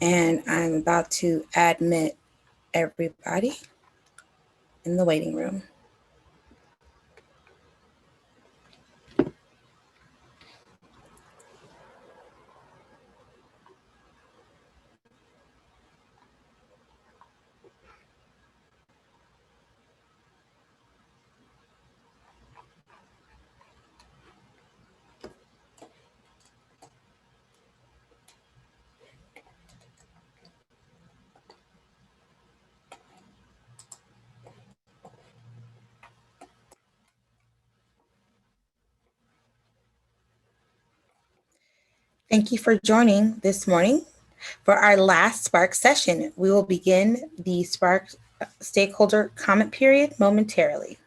And I'm about to admit everybody in the waiting room. Thank you for joining this morning. For our last Spark session, we will begin the Spark stakeholder comment period momentarily.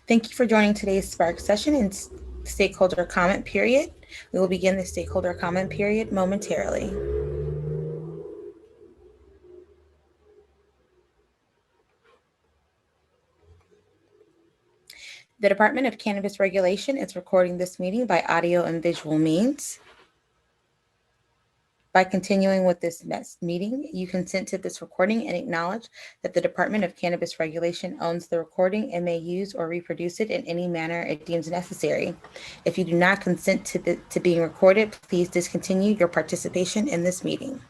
Thank you for joining today's Spark session and stakeholder comment period. We will begin the stakeholder comment period momentarily. The Department of Cannabis Regulation is recording this meeting by audio and visual means. By continuing with this meeting, you consent to this recording and acknowledge that the Department of Cannabis Regulation owns the recording and may use or reproduce it in any manner it deems necessary. If you do not consent to being recorded, please discontinue your participation in this meeting.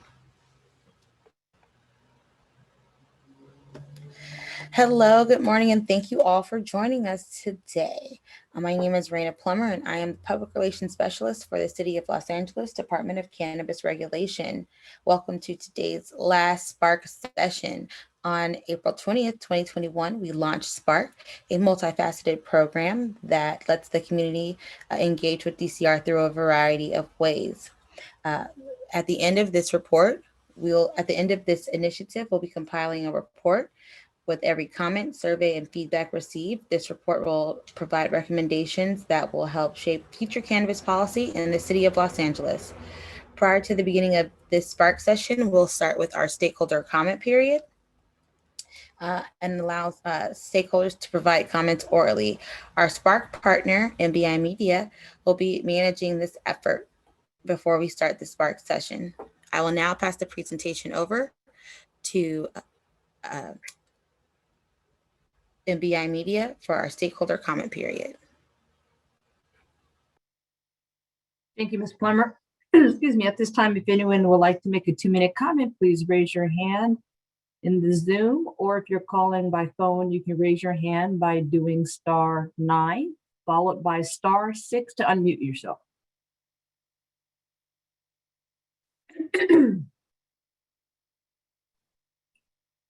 Hello, good morning, and thank you all for joining us today. My name is Raina Plummer, and I am the Public Relations Specialist for the City of Los Angeles Department of Cannabis Regulation. Welcome to today's last Spark session. On April 20th, 2021, we launched Spark, a multifaceted program that lets the community engage with DCR through a variety of ways. At the end of this initiative, we'll be compiling a report with every comment, survey, and feedback received. This report will provide recommendations that will help shape future cannabis policy in the City of Los Angeles. Prior to the beginning of this Spark session, we'll start with our stakeholder comment period and allow stakeholders to provide comments orally. Our Spark partner, MBI Media, will be managing this effort before we start the Spark session. I will now pass the presentation over to MBI Media for our stakeholder comment period. Thank you, Ms. Plummer. Excuse me, at this time, if anyone would like to make a 2-minute comment, please raise your hand in the Zoom, or if you're calling by phone, you can raise your hand by doing *9, followed by *6 to unmute yourself.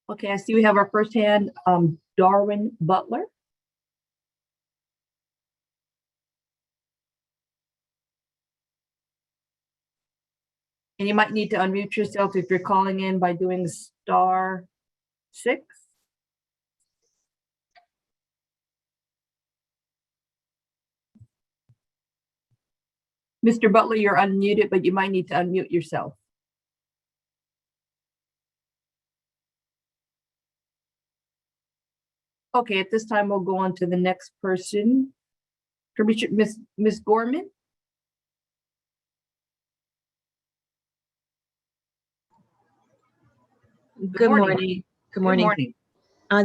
Okay, I see we have our first hand, Darwin Butler. And you might need to unmute yourself if you're calling in by doing *6. Mr. Butler, you're unmuted, but you might need to unmute yourself. Okay, at this time, we'll go on to the next person. Ms. Gorman. Good morning. Good morning.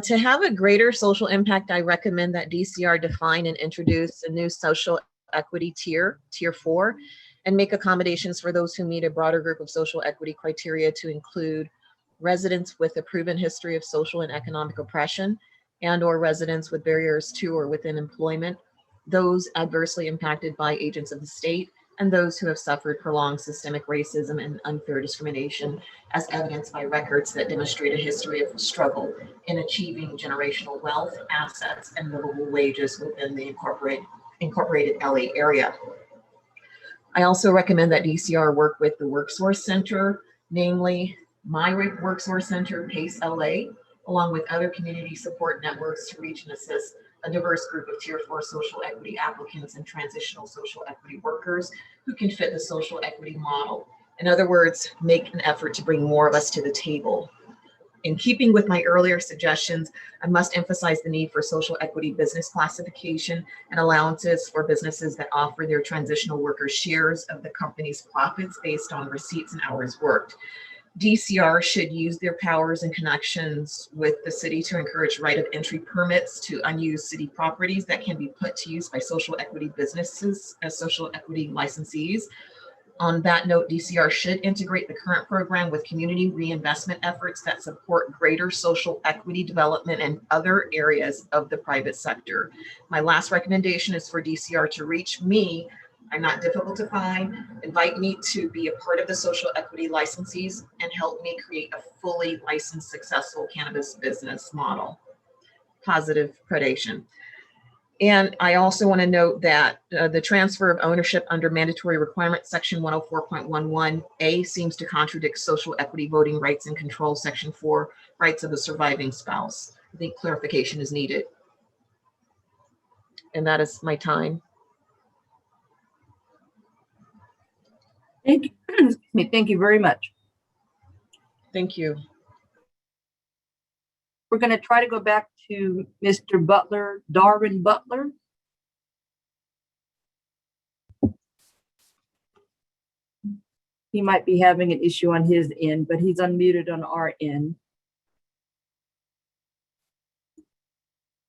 To have a greater social impact, I recommend that DCR define and introduce a new social equity tier 4, and make accommodations for those who meet a broader group of social equity criteria to include residents with a proven history of social and economic oppression, and/or residents with barriers to or within employment, those adversely impacted by agents of the state, and those who have suffered prolonged systemic racism and unfair discrimination, as evidenced by records that demonstrate a history of struggle in achieving generational wealth, assets, and livable wages within the incorporated LA area. I also recommend that DCR work with the WorkSource Center, namely My WorkSource Center, PACE LA, along with other community support networks to reach and assist a diverse group of Tier 4 social equity applicants and transitional social equity workers who can fit the social equity model. In other words, make an effort to bring more of us to the table. In keeping with my earlier suggestions, I must emphasize the need for social equity business classification and allowances for businesses that offer their transitional workers shares of the company's profits based on receipts and hours worked. DCR should use their powers and connections with the city to encourage right of entry permits to unused city properties that can be put to use by social equity businesses as social equity licensees. On that note, DCR should integrate the current program with community reinvestment efforts that support greater social equity development in other areas of the private sector. My last recommendation is for DCR to reach me. I'm not difficult to find. Invite me to be a part of the social equity licensees and help me create a fully licensed, successful cannabis business model. Positive predation. And I also want to note that the transfer of ownership under mandatory requirements, section 104.11A, seems to contradict social equity voting rights and control, section 4, rights of the surviving spouse. I think clarification is needed. And that is my time. Thank you. Excuse me. Thank you very much. Thank you. We're going to try to go back to Mr. Butler, Darwin Butler. He might be having an issue on his end, but he's unmuted on our end.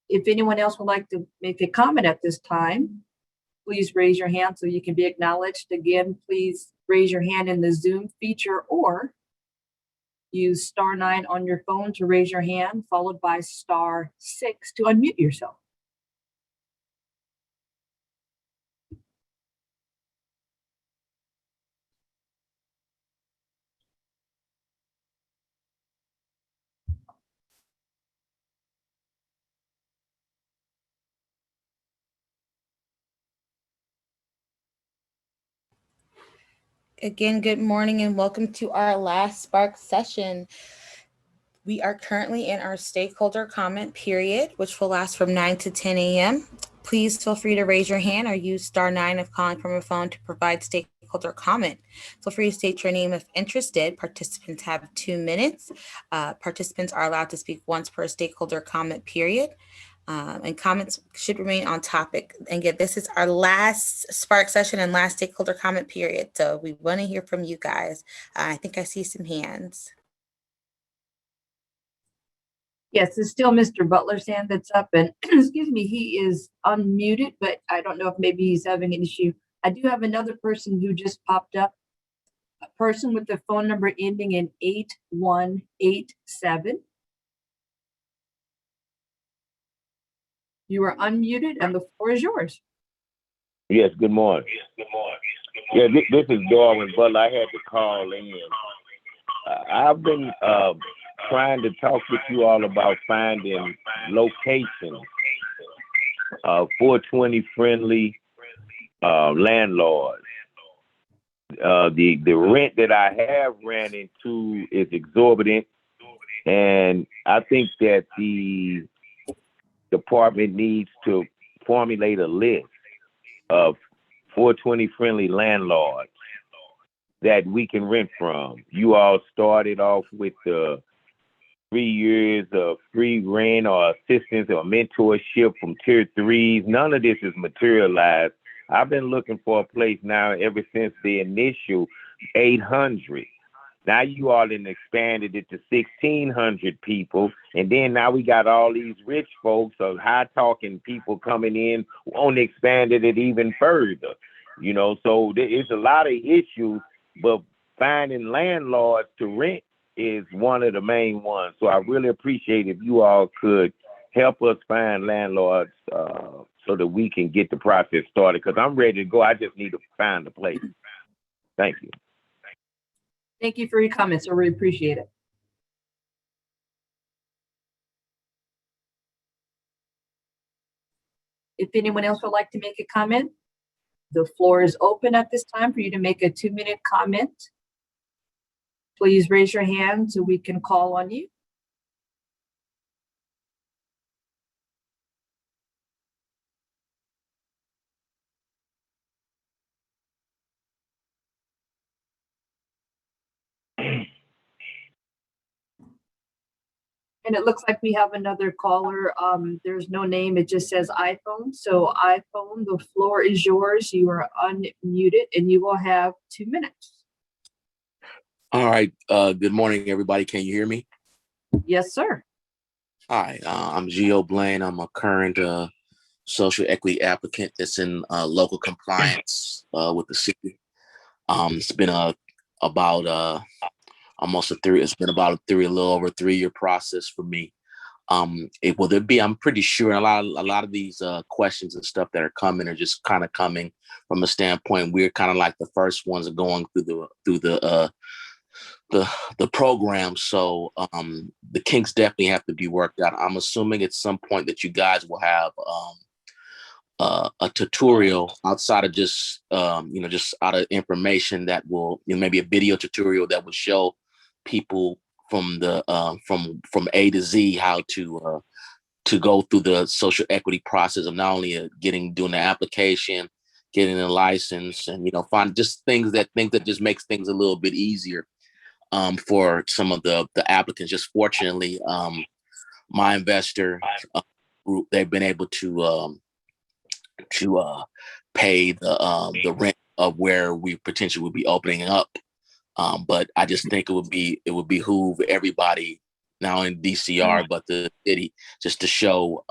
If anyone else would like to make a comment at this time, please raise your hand so you can be acknowledged. Again, please raise your hand in the Zoom feature or use *9 on your phone to raise your hand, followed by *6 to unmute yourself. Again, good morning and welcome to our last Spark session. We are currently in our stakeholder comment period, which will last from 9 to 10 a.m. Please feel free to raise your hand or use *9 if calling from a phone to provide stakeholder comment. Feel free to state your name if interested. Participants have 2 minutes. Participants are allowed to speak once per stakeholder comment period. And comments should remain on topic. And again, this is our last Spark session and last stakeholder comment period. So we want to hear from you guys. I think I see some hands. Yes, it's still Mr. Butler's hand that's up, and excuse me, he is unmuted, but I don't know if maybe he's having an issue. I do have another person who just popped up, a person with the phone number ending in 8187. You are unmuted and the floor is yours. Yes, good morning. Yeah, this is Darwin Butler. I had to call in. I've been trying to talk with you all about finding locations, 420 friendly landlords. The rent that I have ran into is exorbitant, and I think that the department needs to formulate a list of 420 friendly landlords that we can rent from. You all started off with the 3 years of free rent or assistance or mentorship from tier 3s. None of this is materialized. I've been looking for a place now ever since the initial 800. Now you all then expanded it to 1,600 people. And then now we got all these rich folks or high talking people coming in on expanded it even further. You know, so it's a lot of issues, but finding landlords to rent is one of the main ones. So I really appreciate if you all could help us find landlords so that we can get the process started. Because I'm ready to go. I just need to find a place. Thank you. Thank you for your comments. I really appreciate it. If anyone else would like to make a comment, the floor is open at this time for you to make a 2-minute comment. Please raise your hand so we can call on you. And it looks like we have another caller. There's no name. It just says iPhone. So iPhone, the floor is yours. You are unmuted and you will have 2 minutes. All right. Good morning, everybody. Can you hear me? Yes, sir. Hi, I'm Gio Blaine. I'm a current social equity applicant that's in local compliance with the city. It's been about almost a little over a 3-year process for me. Will there be? I'm pretty sure a lot of these questions and stuff that are coming are just kind of coming from a standpoint we're kind of like the first ones going through the program. So the kinks definitely have to be worked out. I'm assuming at some point that you guys will have a tutorial outside of just just out of information that will, maybe a video tutorial that will show people from the from A to Z how to go through the social equity process of not only doing the application, getting a license, and find just things that just makes things a little bit easier for some of the applicants. Just fortunately, my investor group, they've been able to pay the rent of where we potentially would be opening up. But I just think it would behoove everybody, not only DCR but the city, just to show,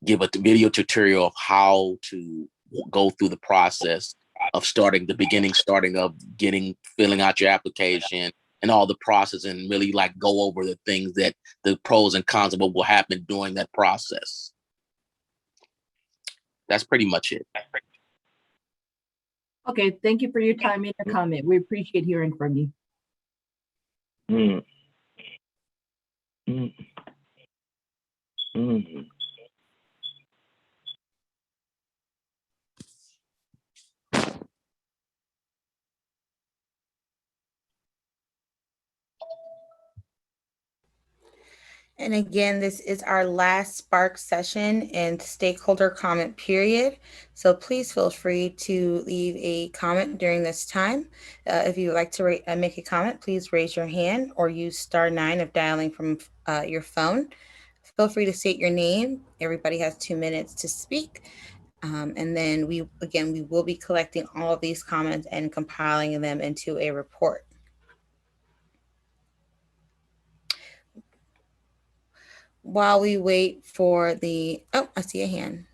give a video tutorial of how to go through the process of filling out your application and all the process, and really like go over the things that the pros and cons of what will happen during that process. That's pretty much it. Okay, thank you for your time and your comment. We appreciate hearing from you. Mm. Mm. Mm. And again, this is our last Spark session and stakeholder comment period. So please feel free to leave a comment during this time. If you would like to make a comment, please raise your hand or use *9 if dialing from your phone. Feel free to state your name. Everybody has 2 minutes to speak. And then we will be collecting all of these comments and compiling them into a report. While we wait for I see a hand.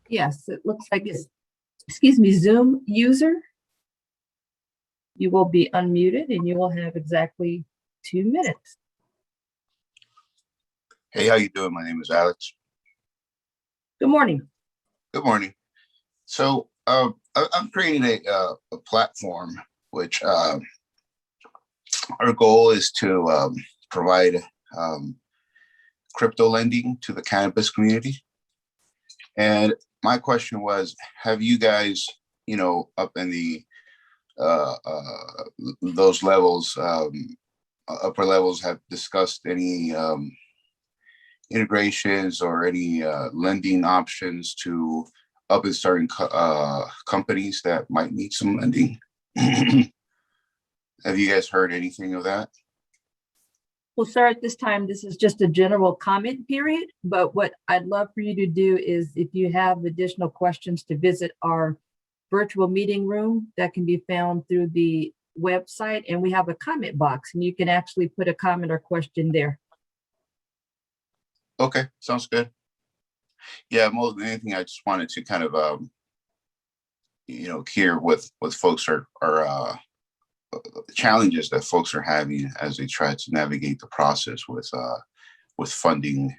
Yes, it looks like it's, Zoom user. You will be unmuted and you will have exactly 2 minutes. Hey, how you doing? My name is Alex. Good morning. Good morning. So I'm creating a platform which our goal is to provide crypto lending to the cannabis community. And my question was, have you guys, up in the those levels, upper levels, have discussed any integrations or any lending options to up and starting companies that might need some lending? Have you guys heard anything of that? Well, sir, at this time, this is just a general comment period, but what I'd love for you to do is, if you have additional questions, to visit our virtual meeting room that can be found through the website, and we have a comment box and you can actually put a comment or question there. Okay, sounds good. Yeah, more than anything, I just wanted to kind of hear what folks are challenges that folks are having as they try to navigate the process with funding.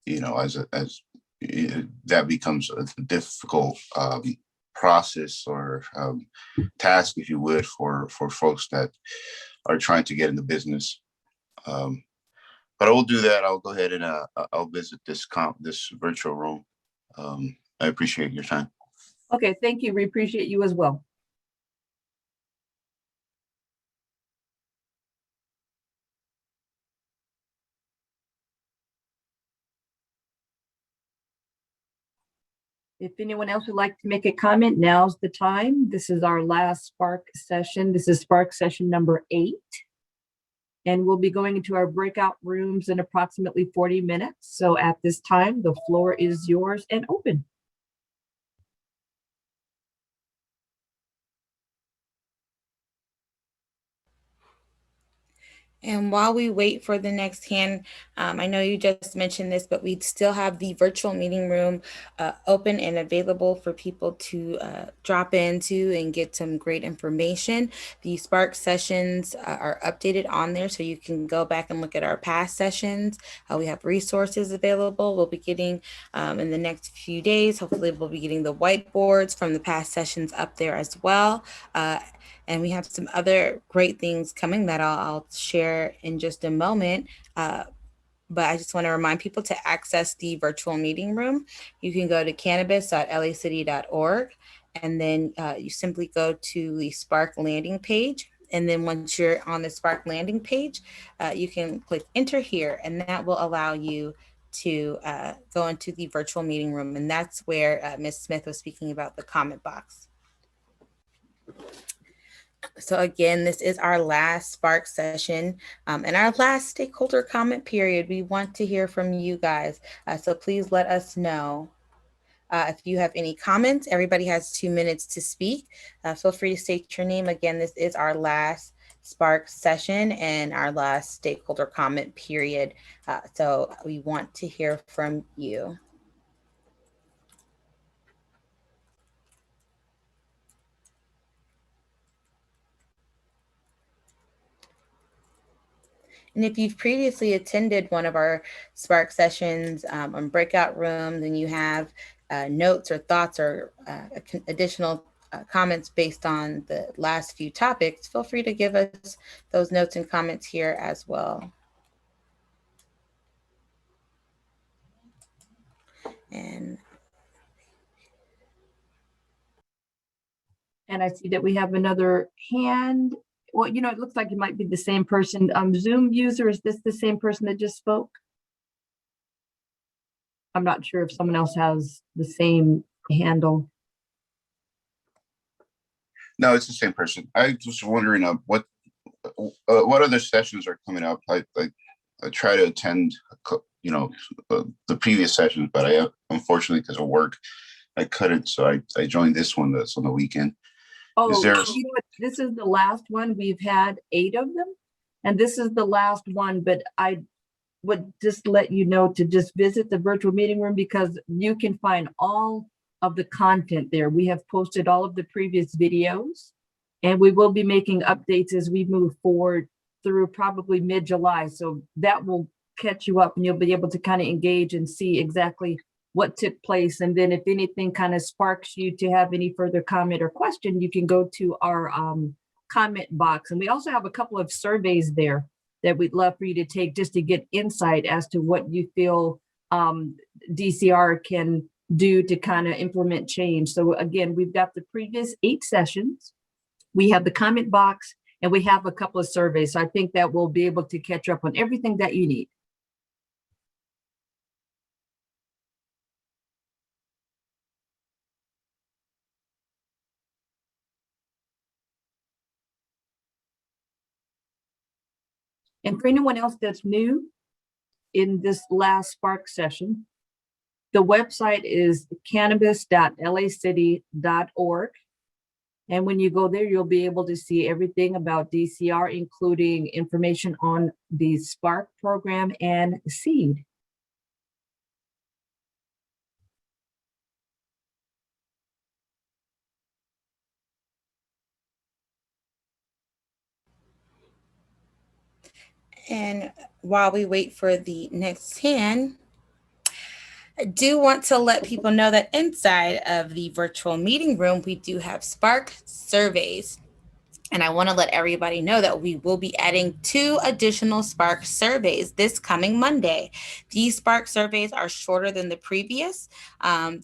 You know, as that becomes a difficult process or task, if you would, for folks that are trying to get in the business. But I will do that. I'll go ahead and I'll visit this virtual room. I appreciate your time. Okay, thank you. We appreciate you as well. If anyone else would like to make a comment, now's the time. This is our last Spark session. This is Spark session number 8. And we'll be going into our breakout rooms in approximately 40 minutes. So at this time, the floor is yours and open. And while we wait for the next hand, I know you just mentioned this, but we still have the virtual meeting room open and available for people to drop into and get some great information. The Spark sessions are updated on there, so you can go back and look at our past sessions. We have resources available. We'll be getting in the next few days, hopefully we'll be getting the whiteboards from the past sessions up there as well. And we have some other great things coming that I'll share in just a moment. But I just want to remind people to access the virtual meeting room. You can go to cannabis.lacity.org, and then you simply go to the Spark landing page. And then once you're on the Spark landing page, you can click enter here, and that will allow you to go into the virtual meeting room. And that's where Ms. Smith was speaking about the comment box. So again, this is our last Spark session and our last stakeholder comment period. We want to hear from you guys. So please let us know if you have any comments. Everybody has 2 minutes to speak. Feel free to state your name. Again, this is our last Spark session and our last stakeholder comment period. So we want to hear from you. And if you've previously attended one of our Spark sessions on breakout rooms and you have notes or thoughts or additional comments based on the last few topics, feel free to give us those notes and comments here as well. And I see that we have another hand. Well, you know, it looks like it might be the same person. Zoom user, is this the same person that just spoke? I'm not sure if someone else has the same handle. No, it's the same person. I was wondering what other sessions are coming up. I try to attend, you know, the previous sessions, but I unfortunately, because of work, I couldn't. So I joined this one that's on the weekend. Oh, Is there? you know what? This is the last one. We've had 8 of them, and this is the last one. But I would just let you know to just visit the virtual meeting room because you can find all of the content there. We have posted all of the previous videos, and we will be making updates as we move forward through probably mid-July. So that will catch you up, and you'll be able to kind of engage and see exactly what took place. And then if anything kind of sparks you to have any further comment or question, you can go to our comment box. And we also have a couple of surveys there that we'd love for you to take just to get insight as to what you feel DCR can do to kind of implement change. So again, we've got the previous 8 sessions. We have the comment box and we have a couple of surveys. So I think that we'll be able to catch up on everything that you need. And for anyone else that's new in this last Spark session, the website is cannabis.lacity.org. And when you go there, you'll be able to see everything about DCR, including information on the Spark program and SEED. And while we wait for the next hand, I do want to let people know that inside of the virtual meeting room, we do have Spark surveys. And I want to let everybody know that we will be adding 2 additional Spark surveys this coming Monday. These Spark surveys are shorter than the previous.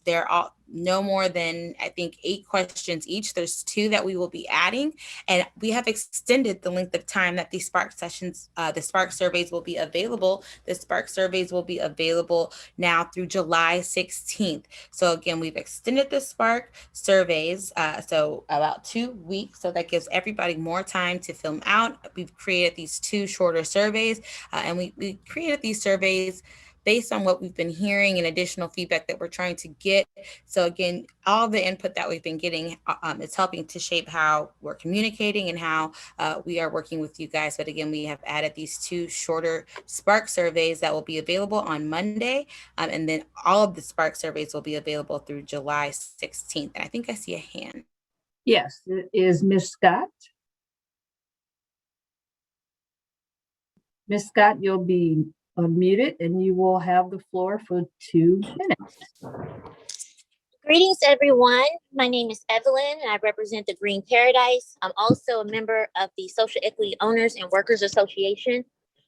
They're all no more than, I think, 8 questions each. There's 2 that we will be adding, and we have extended the length of time that the Spark sessions, the Spark surveys will be available. The Spark surveys will be available now through July 16th. So again, we've extended the Spark surveys, so about 2 weeks. So that gives everybody more time to fill out. We've created these 2 shorter surveys, and we created these surveys based on what we've been hearing and additional feedback that we're trying to get. So again, all the input that we've been getting is helping to shape how we're communicating and how we are working with you guys. But again, we have added these 2 shorter Spark surveys that will be available on Monday. And then all of the Spark surveys will be available through July 16th. And I think I see a hand. Yes, it is Ms. Scott. Ms. Scott, you'll be unmuted and you will have the floor for 2 minutes. Greetings, everyone. My name is Evelyn, and I represent the Green Paradise. I'm also a member of the Social Equity Owners and Workers Association.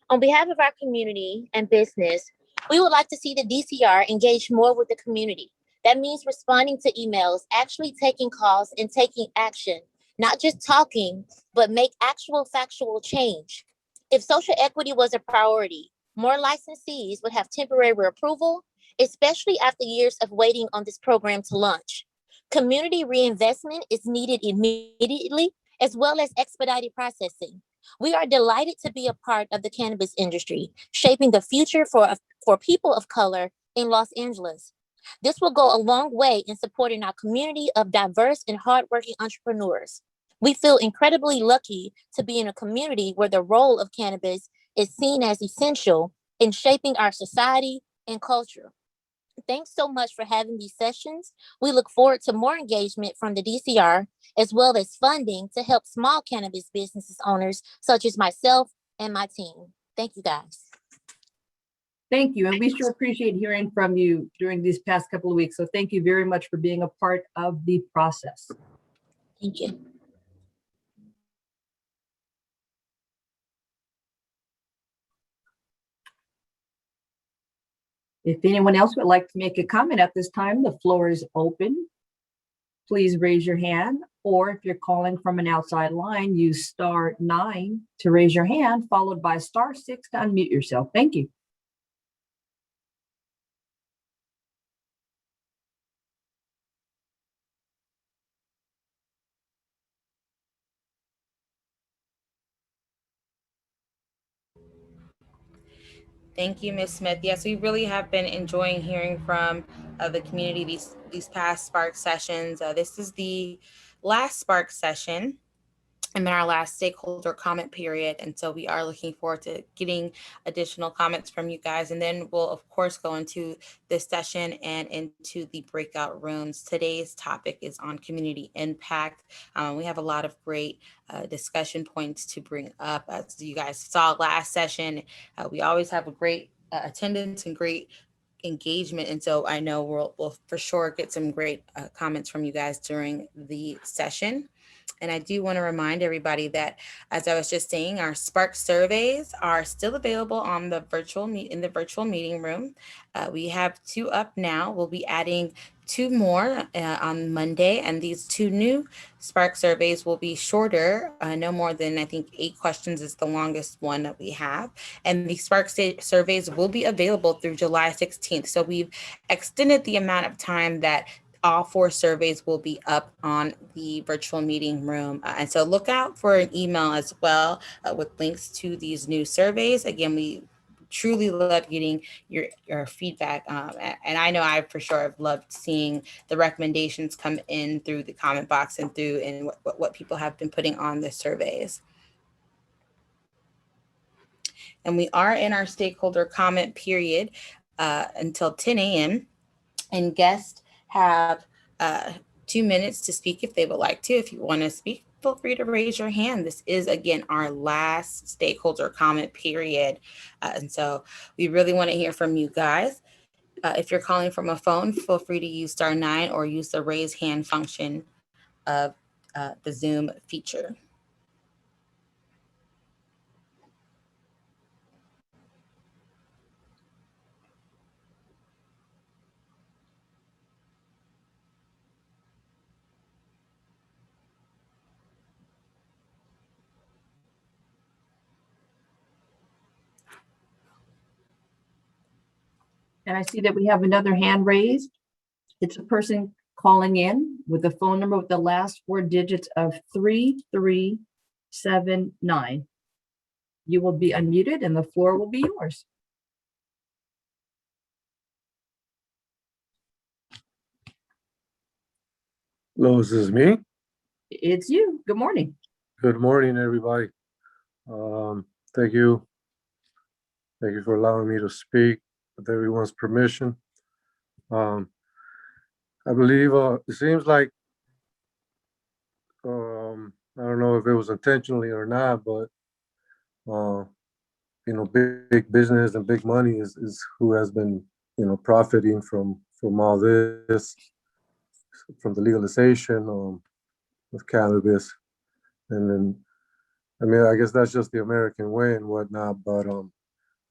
On behalf of our community and business, we would like to see the DCR engage more with the community. That means responding to emails, actually taking calls, and taking action, not just talking, but make actual factual change. If social equity was a priority, more licensees would have temporary approval, especially after years of waiting on this program to launch. Community reinvestment is needed immediately, as well as expedited processing. We are delighted to be a part of the cannabis industry, shaping the future for people of color in Los Angeles. This will go a long way in supporting our community of diverse and hardworking entrepreneurs. We feel incredibly lucky to be in a community where the role of cannabis is seen as essential in shaping our society and culture. Thanks so much for having these sessions. We look forward to more engagement from the DCR, as well as funding to help small cannabis businesses owners such as myself and my team. Thank you, guys. Thank you. And we sure appreciate hearing from you during these past couple of weeks. So thank you very much for being a part of the process. Thank you. If anyone else would like to make a comment at this time, the floor is open. Please raise your hand, or if you're calling from an outside line, use *9 to raise your hand, followed by *6 to unmute yourself. Thank you. Thank you, Ms. Smith. Yes, we really have been enjoying hearing from the community these past Spark sessions. This is the last Spark session and then our last stakeholder comment period. And so we are looking forward to getting additional comments from you guys. And then we'll, of course, go into this session and into the breakout rooms. Today's topic is on community impact. We have a lot of great discussion points to bring up. As you guys saw last session, we always have a great attendance and great engagement. And so I know we'll for sure get some great comments from you guys during the session. And I do want to remind everybody that, as I was just saying, our Spark surveys are still available on the virtual meeting room. We have 2 up now. We'll be adding 2 more on Monday, and these 2 new Spark surveys will be shorter, no more than, I think, 8 questions is the longest one that we have. And the Spark surveys will be available through July 16th. So we've extended the amount of time that all 4 surveys will be up on the virtual meeting room. And so look out for an email as well with links to these new surveys. Again, we truly love getting your feedback. And I know I for sure have loved seeing the recommendations come in through the comment box and through and what people have been putting on the surveys. And we are in our stakeholder comment period until 10 a.m. and guests have 2 minutes to speak if they would like to. If you want to speak, feel free to raise your hand. This is, again, our last stakeholder comment period. And so we really want to hear from you guys. If you're calling from a phone, feel free to use *9 or use the raise hand function of the Zoom feature. And I see that we have another hand raised. It's a person calling in with a phone number with the last 4 digits of 3379. You will be unmuted and the floor will be yours. Hello, this is me. It's you. Good morning. Good morning, everybody. Thank you. Thank you for allowing me to speak with everyone's permission. I believe it seems like I don't know if it was intentionally or not, but big business and big money is who has been profiting from all this, from the legalization of cannabis, and then I mean I guess that's just the American way and whatnot, but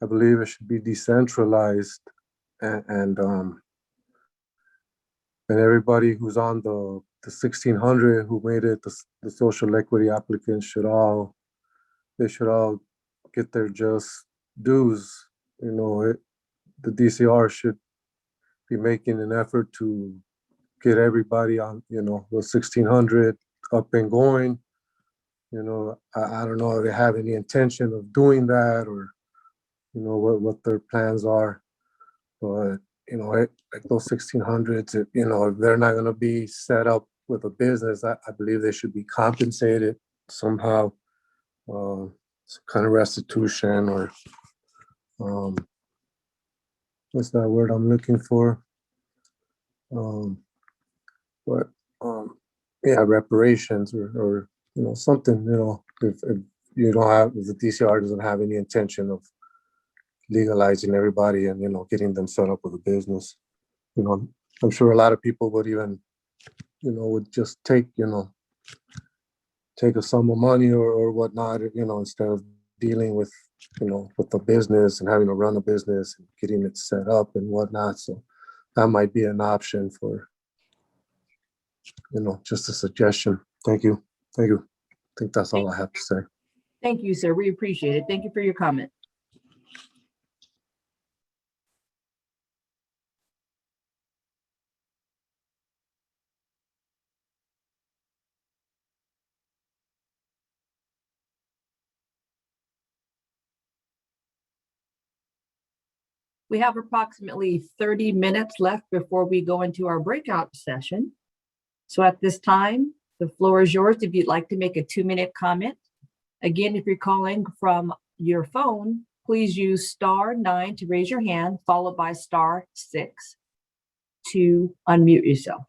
I believe it should be decentralized, and everybody who's on the 1600 who made it the social equity applicants should all get their just dues. The DCR should be making an effort to get everybody on the 1600 up and going. I don't know if they have any intention of doing that, or what their plans are, but like those 1600s, if they're not going to be set up with a business, I believe they should be compensated somehow, some kind of restitution, or what's that word I'm looking for? But yeah, reparations, or something. If you don't have, if the DCR doesn't have any intention of legalizing everybody and getting them set up with a business, I'm sure a lot of people would even would just take a sum of money or whatnot, instead of dealing with with the business and having to run a business and getting it set up and whatnot. So that might be an option for just a suggestion. Thank you. I think that's all I have to say. Thank you, sir. We appreciate it. Thank you for your comment. We have approximately 30 minutes left before we go into our breakout session. So at this time, the floor is yours if you'd like to make a 2-minute comment. Again, if you're calling from your phone, please use *9 to raise your hand, followed by *6 to unmute yourself.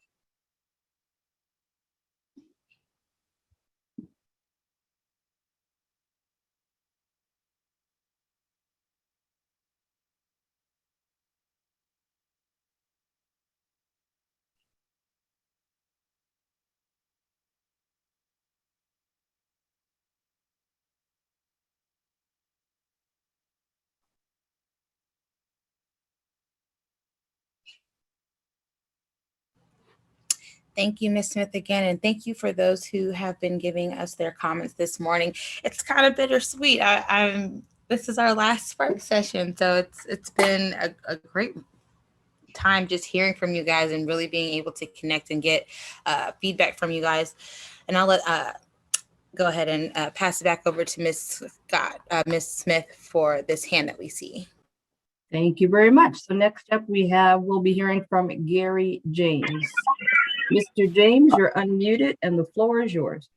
Thank you, Ms. Smith, again, and thank you for those who have been giving us their comments this morning. It's kind of bittersweet. This is our last Spark session, so it's been a great time just hearing from you guys and really being able to connect and get feedback from you guys. And I'll let go ahead and pass it back over to Ms. Smith for this hand that we see. Thank you very much. So next up we'll be hearing from Gary James. Mr. James, you're unmuted and the floor is yours.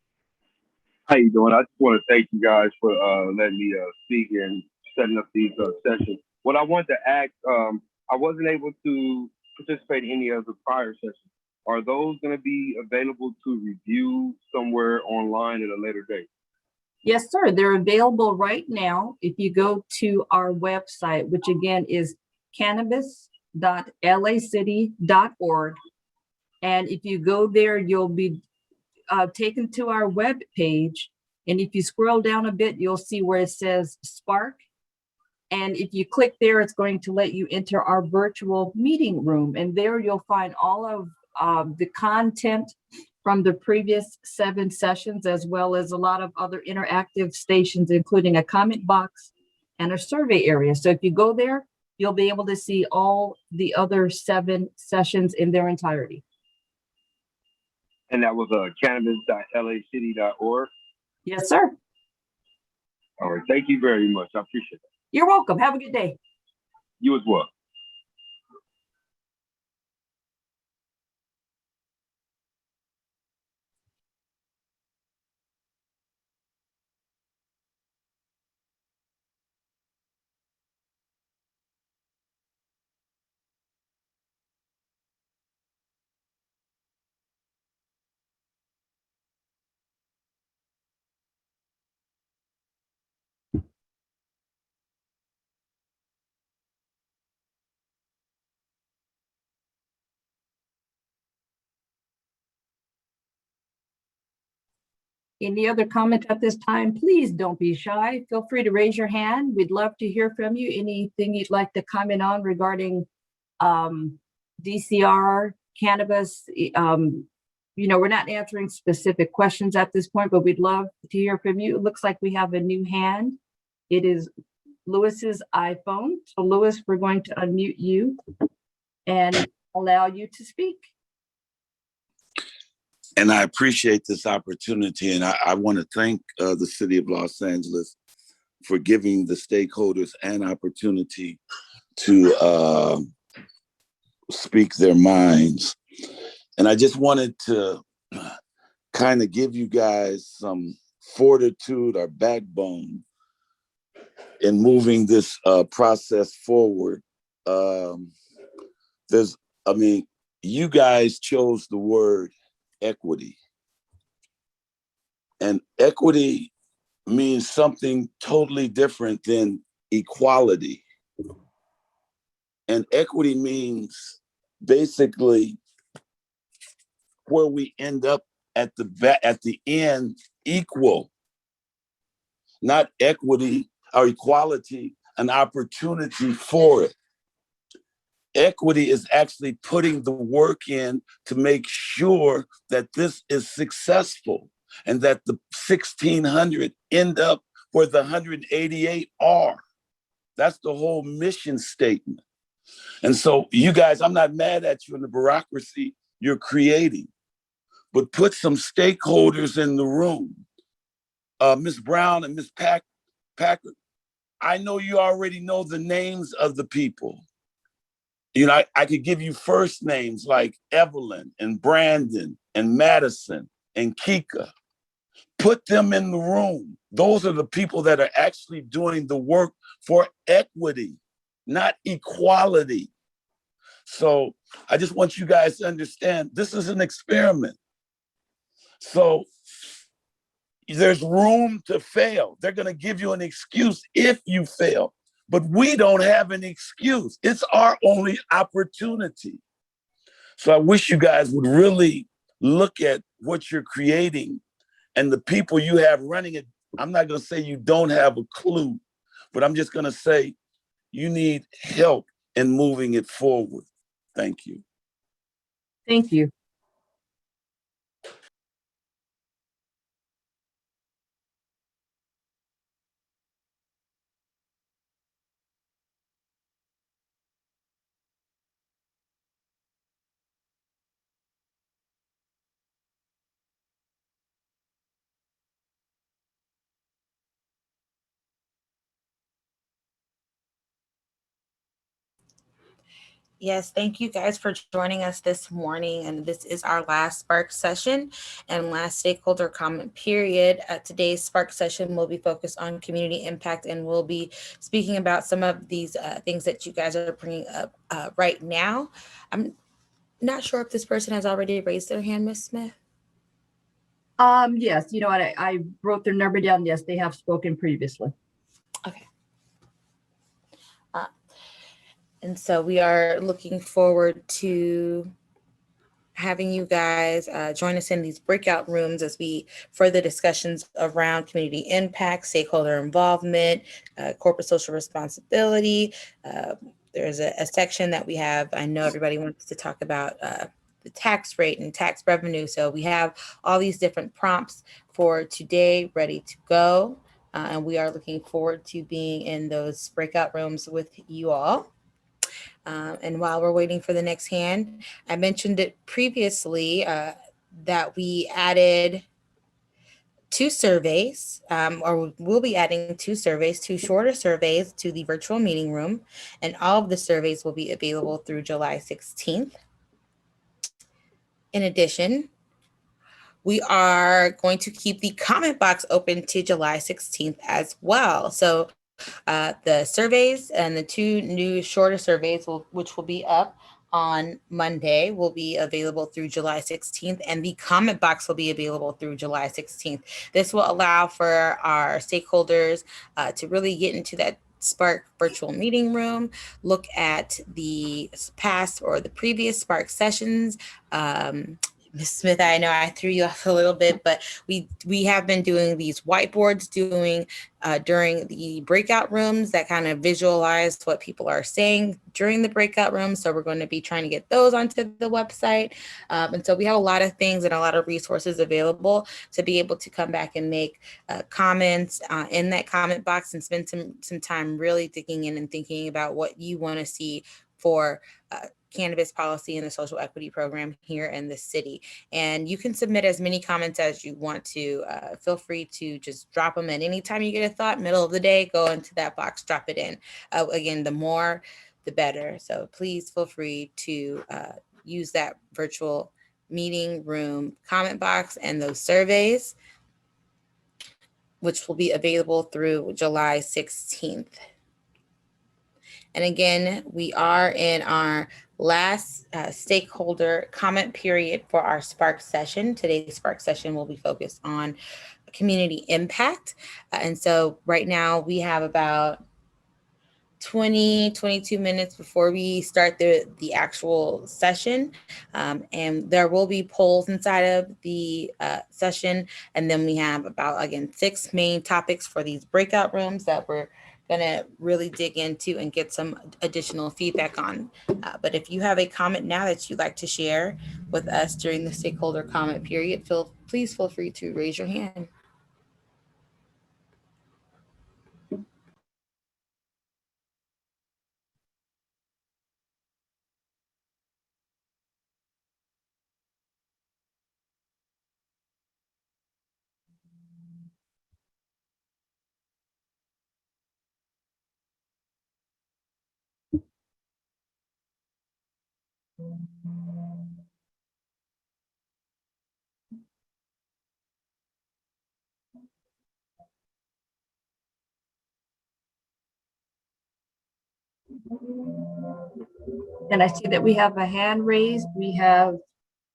How you doing? I just want to thank you guys for letting me speak and setting up these sessions. What I wanted to ask, I wasn't able to participate in any of the prior sessions. are those going to be available to review somewhere online at a later date? Yes, sir. They're available right now. If you go to our website, which again is cannabis.lacity.org. And if you go there, you'll be taken to our web page. And if you scroll down a bit, you'll see where it says Spark. And if you click there, it's going to let you enter our virtual meeting room. And there you'll find all of the content from the previous 7 sessions, as well as a lot of other interactive stations, including a comment box and a survey area. So if you go there, you'll be able to see all the other 7 sessions in their entirety. And that was cannabis.lacity.org. Yes, sir. All right. Thank you very much. I appreciate it. You're welcome. Have a good day. You as well. Any other comment at this time? Please don't be shy. Feel free to raise your hand. We'd love to hear from you. Anything you'd like to comment on regarding DCR, cannabis. We're not answering specific questions at this point, but we'd love to hear from you. It looks like we have a new hand. It is Lewis's iPhone. So Lewis, we're going to unmute you and allow you to speak. And I appreciate this opportunity. And I want to thank the city of Los Angeles for giving the stakeholders an opportunity to speak their minds. And I just wanted to kind of give you guys some fortitude or backbone in moving this process forward. You guys chose the word equity. And equity means something totally different than equality. And equity means basically where we end up at the end equal, not equity or equality, an opportunity for it. Equity is actually putting the work in to make sure that this is successful and that the 1,600 end up where the 188 are. That's the whole mission statement. And so you guys, I'm not mad at you in the bureaucracy you're creating, but put some stakeholders in the room. Ms. Brown and Ms. Packard, I know you already know the names of the people. I could give you first names like Evelyn and Brandon and Madison and Kika. Put them in the room. Those are the people that are actually doing the work for equity, not equality. So I just want you guys to understand this is an experiment. So there's room to fail. They're going to give you an excuse if you fail. But we don't have an excuse. It's our only opportunity. So I wish you guys would really look at what you're creating and the people you have running it. I'm not going to say you don't have a clue, but I'm just going to say you need help in moving it forward. Thank you. Thank you. Yes, thank you guys for joining us this morning. And this is our last Spark session and last stakeholder comment period. Today's Spark session will be focused on community impact, and we'll be speaking about some of these things that you guys are bringing up right now. Not sure if this person has already raised their hand, Ms. Smith. Yes, you know what, I wrote their number down. Yes, they have spoken previously. Okay. And so we are looking forward to having you guys join us in these breakout rooms as we further discussions around community impact, stakeholder involvement, corporate social responsibility. There's a section that we have. I know everybody wants to talk about the tax rate and tax revenue. So we have all these different prompts for today ready to go. And we are looking forward to being in those breakout rooms with you all. And while we're waiting for the next hand, I mentioned it previously that we added 2 surveys, or we'll be adding 2 surveys, 2 shorter surveys to the virtual meeting room. And all of the surveys will be available through July 16th. In addition, we are going to keep the comment box open to July 16th as well. So the surveys and the 2 new shorter surveys, which will be up on Monday, will be available through July 16th, and the comment box will be available through July 16th. This will allow for our stakeholders to really get into that Spark virtual meeting room, look at the past or the previous Spark sessions. Ms. Smith, I know I threw you off a little bit, but we have been doing these whiteboards during the breakout rooms that kind of visualize what people are saying during the breakout rooms. So we're going to be trying to get those onto the website. And so we have a lot of things and a lot of resources available to be able to come back and make comments in that comment box and spend some time really digging in and thinking about what you want to see for cannabis policy and the social equity program here in the city. And you can submit as many comments as you want to. Feel free to just drop them at any time you get a thought, middle of the day, go into that box, drop it in. Again, the more, the better. So please feel free to use that virtual meeting room comment box and those surveys, which will be available through July 16th. And again, we are in our last stakeholder comment period for our Spark session. Today's Spark session will be focused on community impact. And so right now we have about 22 minutes before we start the actual session. And there will be polls inside of the session. And then we have about, again, 6 main topics for these breakout rooms that we're going to really dig into and get some additional feedback on. But if you have a comment now that you'd like to share with us during the stakeholder comment period, please feel free to raise your hand. And I see that we have a hand raised. We have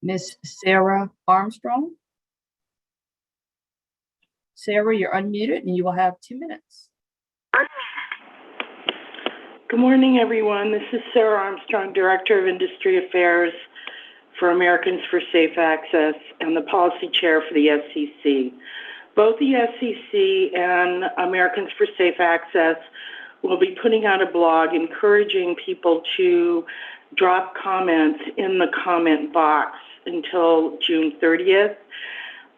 Miss Sarah Armstrong. Sarah, you're unmuted and you will have 2 minutes. Good morning, everyone. This is Sarah Armstrong, Director of Industry Affairs for Americans for Safe Access and the Policy Chair for the SCC. Both the SCC and Americans for Safe Access will be putting out a blog encouraging people to drop comments in the comment box until June 30th.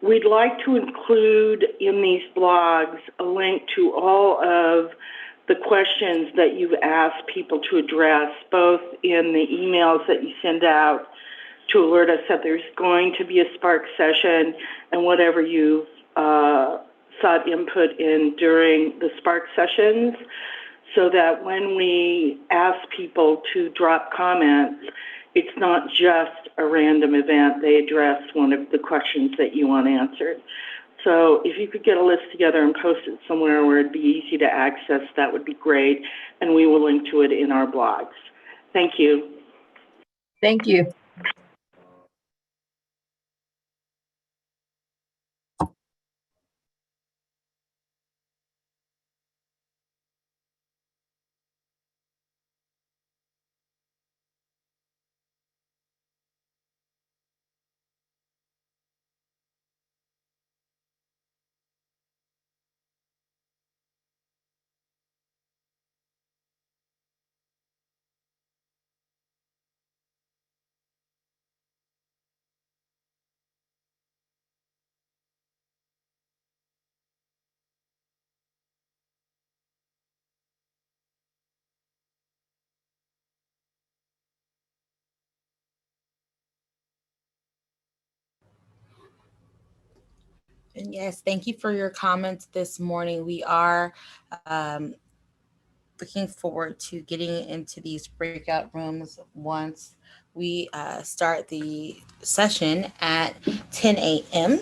We'd like to include in these blogs a link to all of the questions that you've asked people to address, both in the emails that you send out to alert us that there's going to be a Spark session, and whatever you've sought input in during the Spark sessions, so that when we ask people to drop comments, it's not just a random event. They address one of the questions that you want answered. So if you could get a list together and post it somewhere where it'd be easy to access, that would be great. And we will link to it in our blogs. Thank you. Thank you. And yes, thank you for your comments this morning. We are looking forward to getting into these breakout rooms once we start the session at 10 a.m.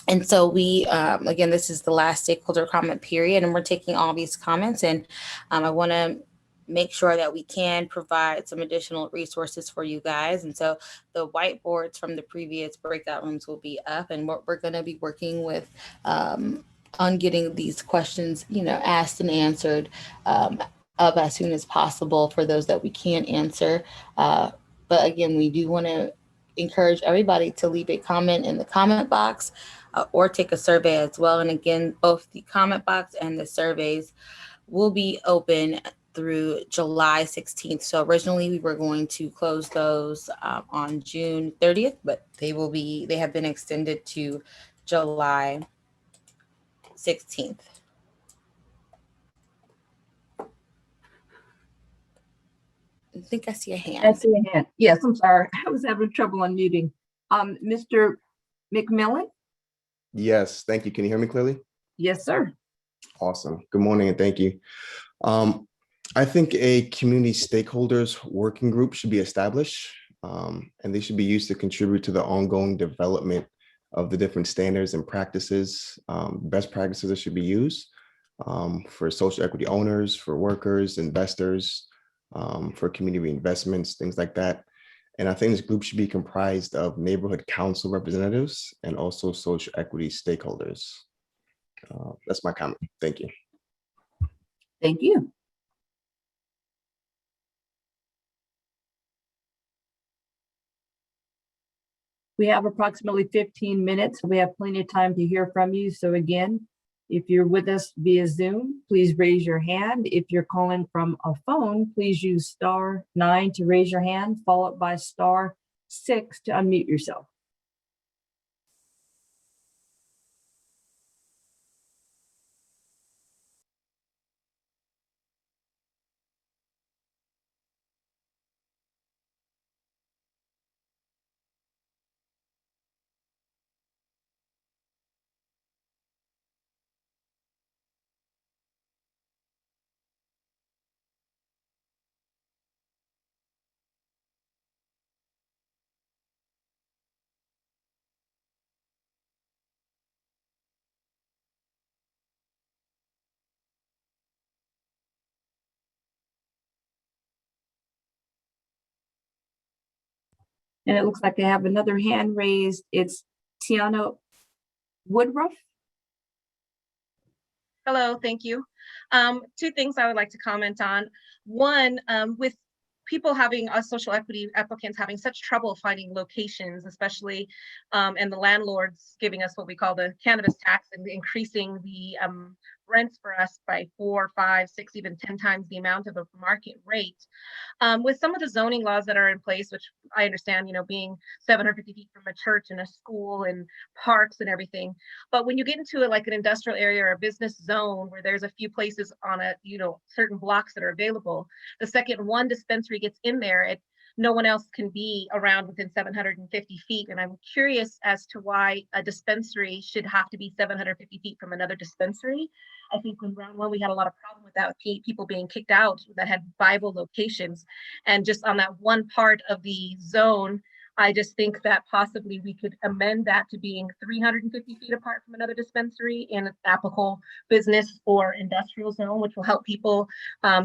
And so we, again, this is the last stakeholder comment period, and we're taking all these comments. And I want to make sure that we can provide some additional resources for you guys. And so the whiteboards from the previous breakout rooms will be up, and we're going to be working with on getting these questions, asked and answered up as soon as possible for those that we can't answer. But again, we do want to encourage everybody to leave a comment in the comment box or take a survey as well. And again, both the comment box and the surveys will be open through July 16th. So originally we were going to close those on June 30th, but they have been extended to July 16th. I think I see a hand. I see a hand. Yes, I'm sorry. I was having trouble unmuting. Mr. McMillan? Yes, thank you. Can you hear me clearly? Yes, sir. Awesome. Good morning and thank you. I think a community stakeholders working group should be established, and they should be used to contribute to the ongoing development of the different standards and practices, best practices that should be used for social equity owners, for workers, investors, for community investments, things like that. And I think this group should be comprised of neighborhood council representatives and also social equity stakeholders. That's my comment. Thank you. Thank you. We have approximately 15 minutes. We have plenty of time to hear from you. So again, if you're with us via Zoom, please raise your hand. If you're calling from a phone, please use *9 to raise your hand, followed by *6 to unmute yourself. And it looks like I have another hand raised. It's Tiana Woodruff. Hello, thank you. Two things I would like to comment on. One, with people having social equity applicants having such trouble finding locations, especially, and the landlords giving us what we call the cannabis tax and increasing the rents for us by 4, 5, 6, even 10 times the amount of the market rate. With some of the zoning laws that are in place, which I understand, being 750 feet from a church and a school and parks and everything. But when you get into like an industrial area or a business zone where there's a few places on a, certain blocks that are available, the second one dispensary gets in there, no one else can be around within 750 feet. And I'm curious as to why a dispensary should have to be 750 feet from another dispensary. I think in round one, we had a lot of problem with that, people being kicked out that had viable locations. And just on that one part of the zone, I just think that possibly we could amend that to being 350 feet apart from another dispensary in an applicable business or industrial zone, which will help people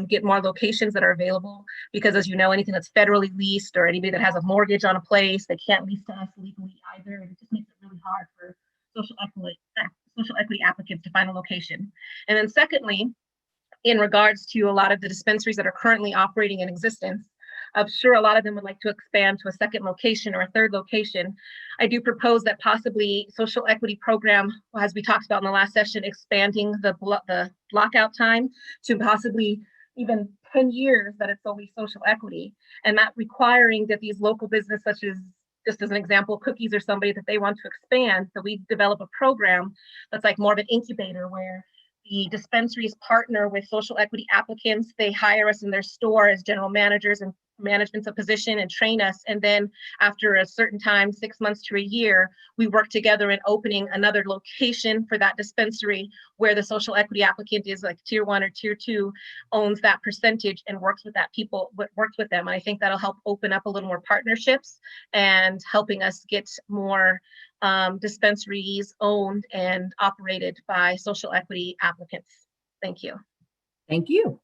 get more locations that are available. Because as you know, anything that's federally leased or anybody that has a mortgage on a place, they can't lease to us legally either. And it just makes it really hard for social equity applicants to find a location. And then secondly, in regards to a lot of the dispensaries that are currently operating in existence, I'm sure a lot of them would like to expand to a second location or a third location. I do propose that possibly social equity program, as we talked about in the last session, expanding the lockout time to possibly even 10 years that it's only social equity, and that requiring that these local business, such as, just as an example, Cookies or somebody that they want to expand, so we develop a program that's like more of an incubator where the dispensaries partner with social equity applicants. They hire us in their store as general managers and management's a position and train us. And then after a certain time, 6 months to a year, we work together in opening another location for that dispensary where the social equity applicant is like tier 1 or tier 2, owns that percentage and works with works with them. And I think that'll help open up a little more partnerships and helping us get more dispensaries owned and operated by social equity applicants. Thank you. Thank you.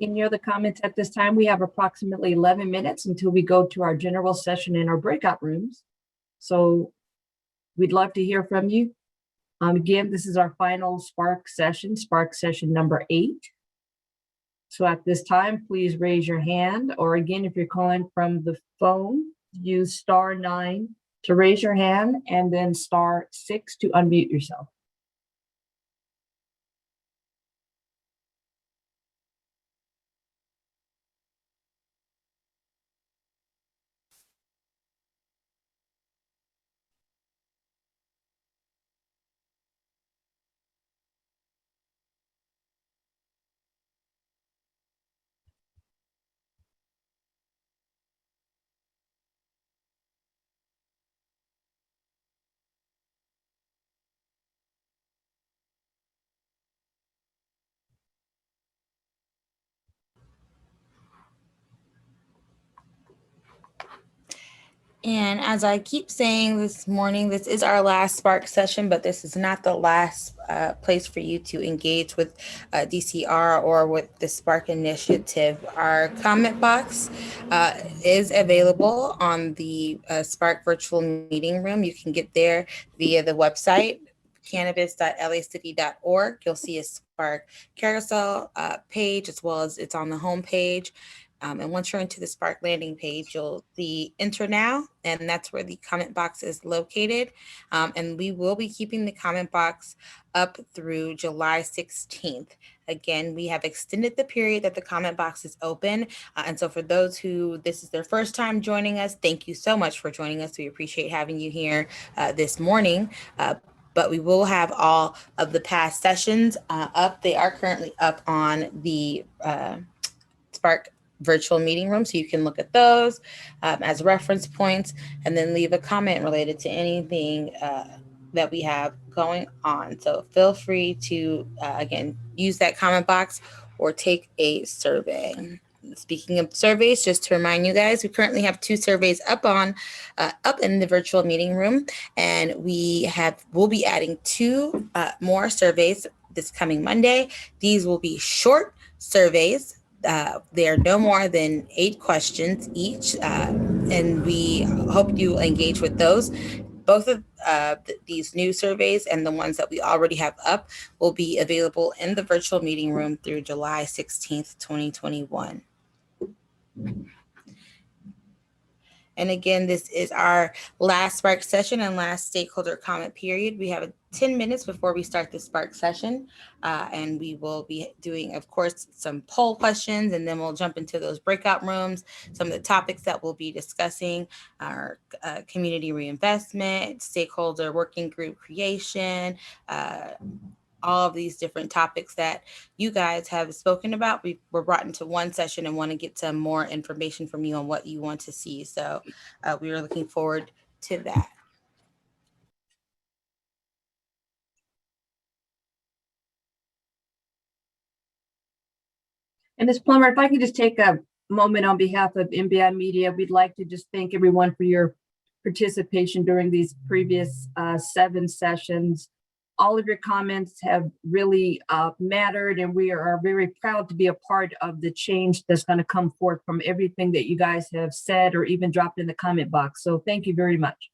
Any other comments at this time? We have approximately 11 minutes until we go to our general session in our breakout rooms. So we'd love to hear from you. Again, this is our final Spark session number 8. So at this time, please raise your hand, or again, if you're calling from the phone, use *9 to raise your hand and then *6 to unmute yourself. And as I keep saying this morning, this is our last Spark session, but this is not the last place for you to engage with DCR or with the Spark initiative. Our comment box is available on the Spark virtual meeting room. You can get there via the website, cannabis.lacity.org. You'll see a Spark carousel page, as well as it's on the home page. And once you're into the Spark landing page, you'll see Enter Now, and that's where the comment box is located. And we will be keeping the comment box up through July 16th. Again, we have extended the period that the comment box is open. And so for those who this is their first time joining us, thank you so much for joining us. We appreciate having you here this morning. But we will have all of the past sessions up. They are currently up on the Spark virtual meeting room, so you can look at those as reference points and then leave a comment related to anything that we have going on. So feel free to again use that comment box or take a survey. Speaking of surveys, just to remind you guys, we currently have 2 surveys up in the virtual meeting room, and we'll be adding 2 more surveys this coming Monday. These will be short surveys. They are no more than 8 questions each, and we hope you engage with those. Both of these new surveys and the ones that we already have up will be available in the virtual meeting room through July 16th, 2021. And again, this is our last Spark session and last stakeholder comment period. We have 10 minutes before we start the Spark session. And we will be doing, of course, some poll questions, and then we'll jump into those breakout rooms. Some of the topics that we'll be discussing are community reinvestment, stakeholder working group creation, all of these different topics that you guys have spoken about. We were brought into one session and want to get some more information from you on what you want to see. So we are looking forward to that. And Ms. Plummer, if I could just take a moment on behalf of MBI Media, we'd like to just thank everyone for your participation during these previous 7 sessions. All of your comments have really mattered, and we are very proud to be a part of the change that's going to come forth from everything that you guys have said or even dropped in the comment box. So thank you very much.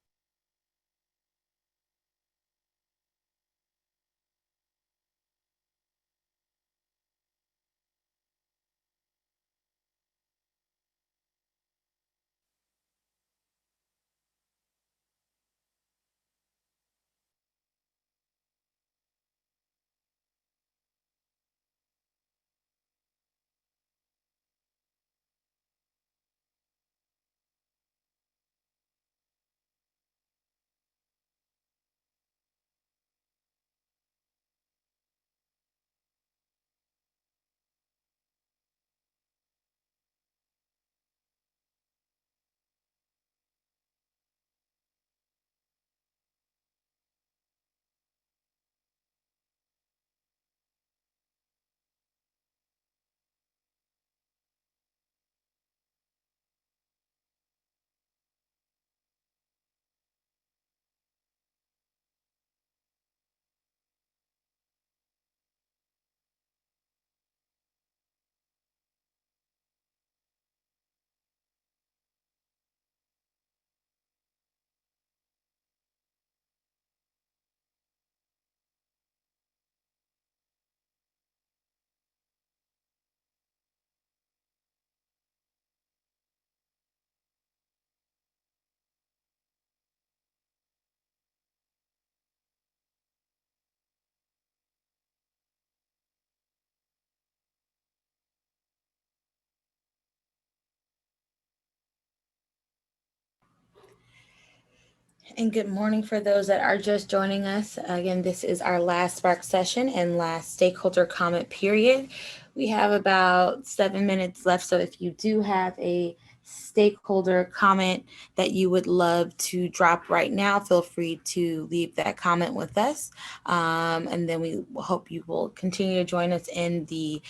And good morning for those that are just joining us. Again, this is our last Spark session and last stakeholder comment period. We have about 7 minutes left. So if you do have a stakeholder comment that you would love to drop right now, feel free to leave that comment with us. And then we hope you will continue to join us in the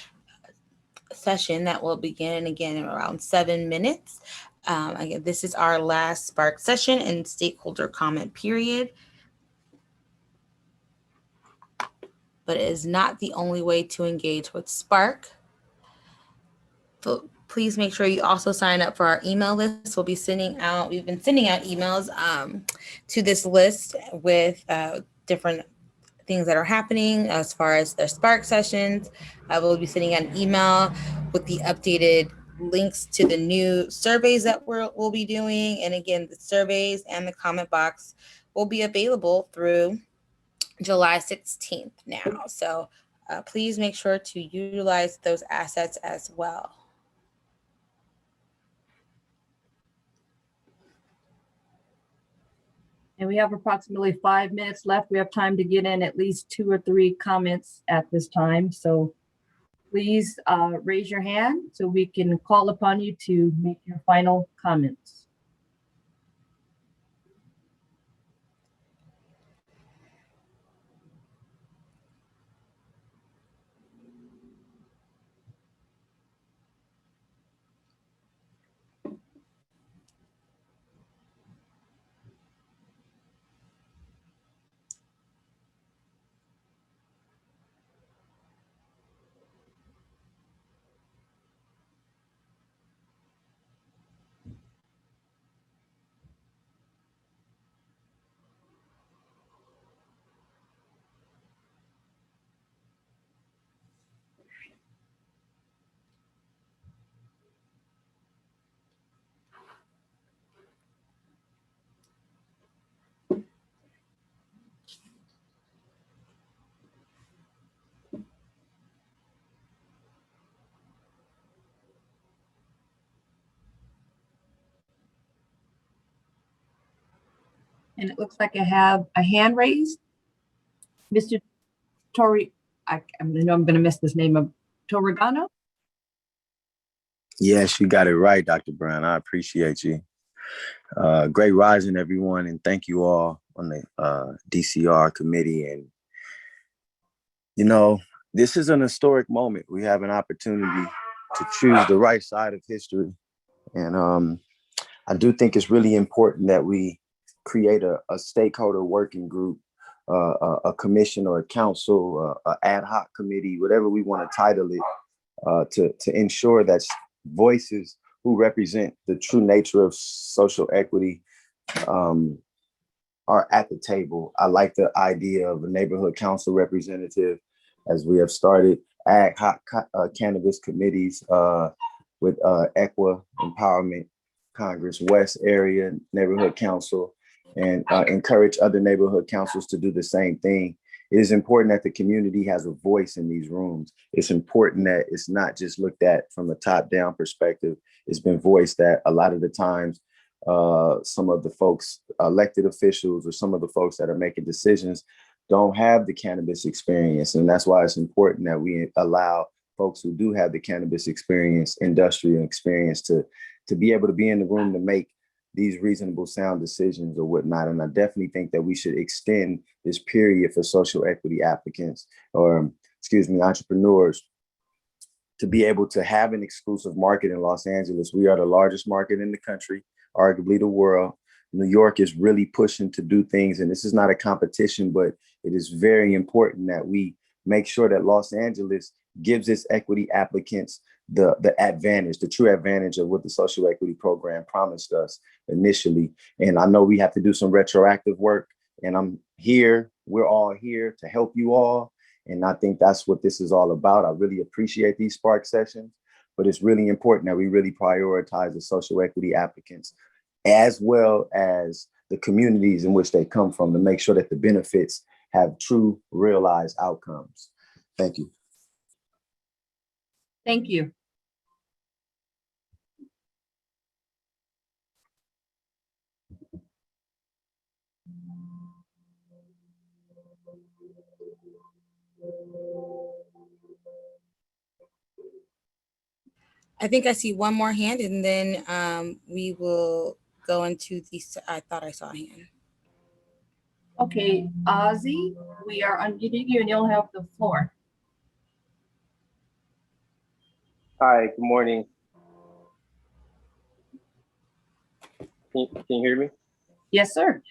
session that will begin again in around 7 minutes. Again, this is our last Spark session and stakeholder comment period, but it is not the only way to engage with Spark. So please make sure you also sign up for our email list. We've been sending out emails to this list with different things that are happening as far as their Spark sessions. I will be sending an email with the updated links to the new surveys that we'll be doing. And again, the surveys and the comment box will be available through July 16th now. So please make sure to utilize those assets as well. And we have approximately 5 minutes left. We have time to get in at least 2 or 3 comments at this time. So please raise your hand so we can call upon you to make your final comments. And it looks like I have a hand raised. Mr. Tori, I know I'm going to mess this name up. Torregano? Yes, you got it right, Dr. Brown. I appreciate you. Great rising, everyone, and thank you all on the DCR committee. And, you know, this is an historic moment. We have an opportunity to choose the right side of history. And I do think it's really important that we create a stakeholder working group, a commission or a council, an ad hoc committee, whatever we want to title it, to ensure that voices who represent the true nature of social equity are at the table. I like the idea of a neighborhood council representative, as we have started ad hoc cannabis committees with EQUA Empowerment Congress West Area Neighborhood Council, and encourage other neighborhood councils to do the same thing. It is important that the community has a voice in these rooms. It's important that it's not just looked at from a top-down perspective. It's been voiced that a lot of the times, some of the folks, elected officials, or some of the folks that are making decisions don't have the cannabis experience. And that's why it's important that we allow folks who do have the cannabis experience, industrial experience, to be able to be in the room to make these reasonable, sound decisions or whatnot. And I definitely think that we should extend this period for social equity applicants, or entrepreneurs, to be able to have an exclusive market in Los Angeles. We are the largest market in the country, arguably the world. New York is really pushing to do things, and this is not a competition, but it is very important that we make sure that Los Angeles gives its equity applicants the advantage, the true advantage of what the social equity program promised us initially. And I know we have to do some retroactive work, and we're all here to help you all. And I think that's what this is all about. I really appreciate these Spark sessions, but it's really important that we really prioritize the social equity applicants as well as the communities in which they come from, to make sure that the benefits have true realized outcomes. Thank you. Thank you. I think I see one more hand and then we will go into the, I thought I saw a hand. Okay, Ozzy, we are unmuting you and you'll have the floor. Hi, good morning. Can you hear me? Yes, sir.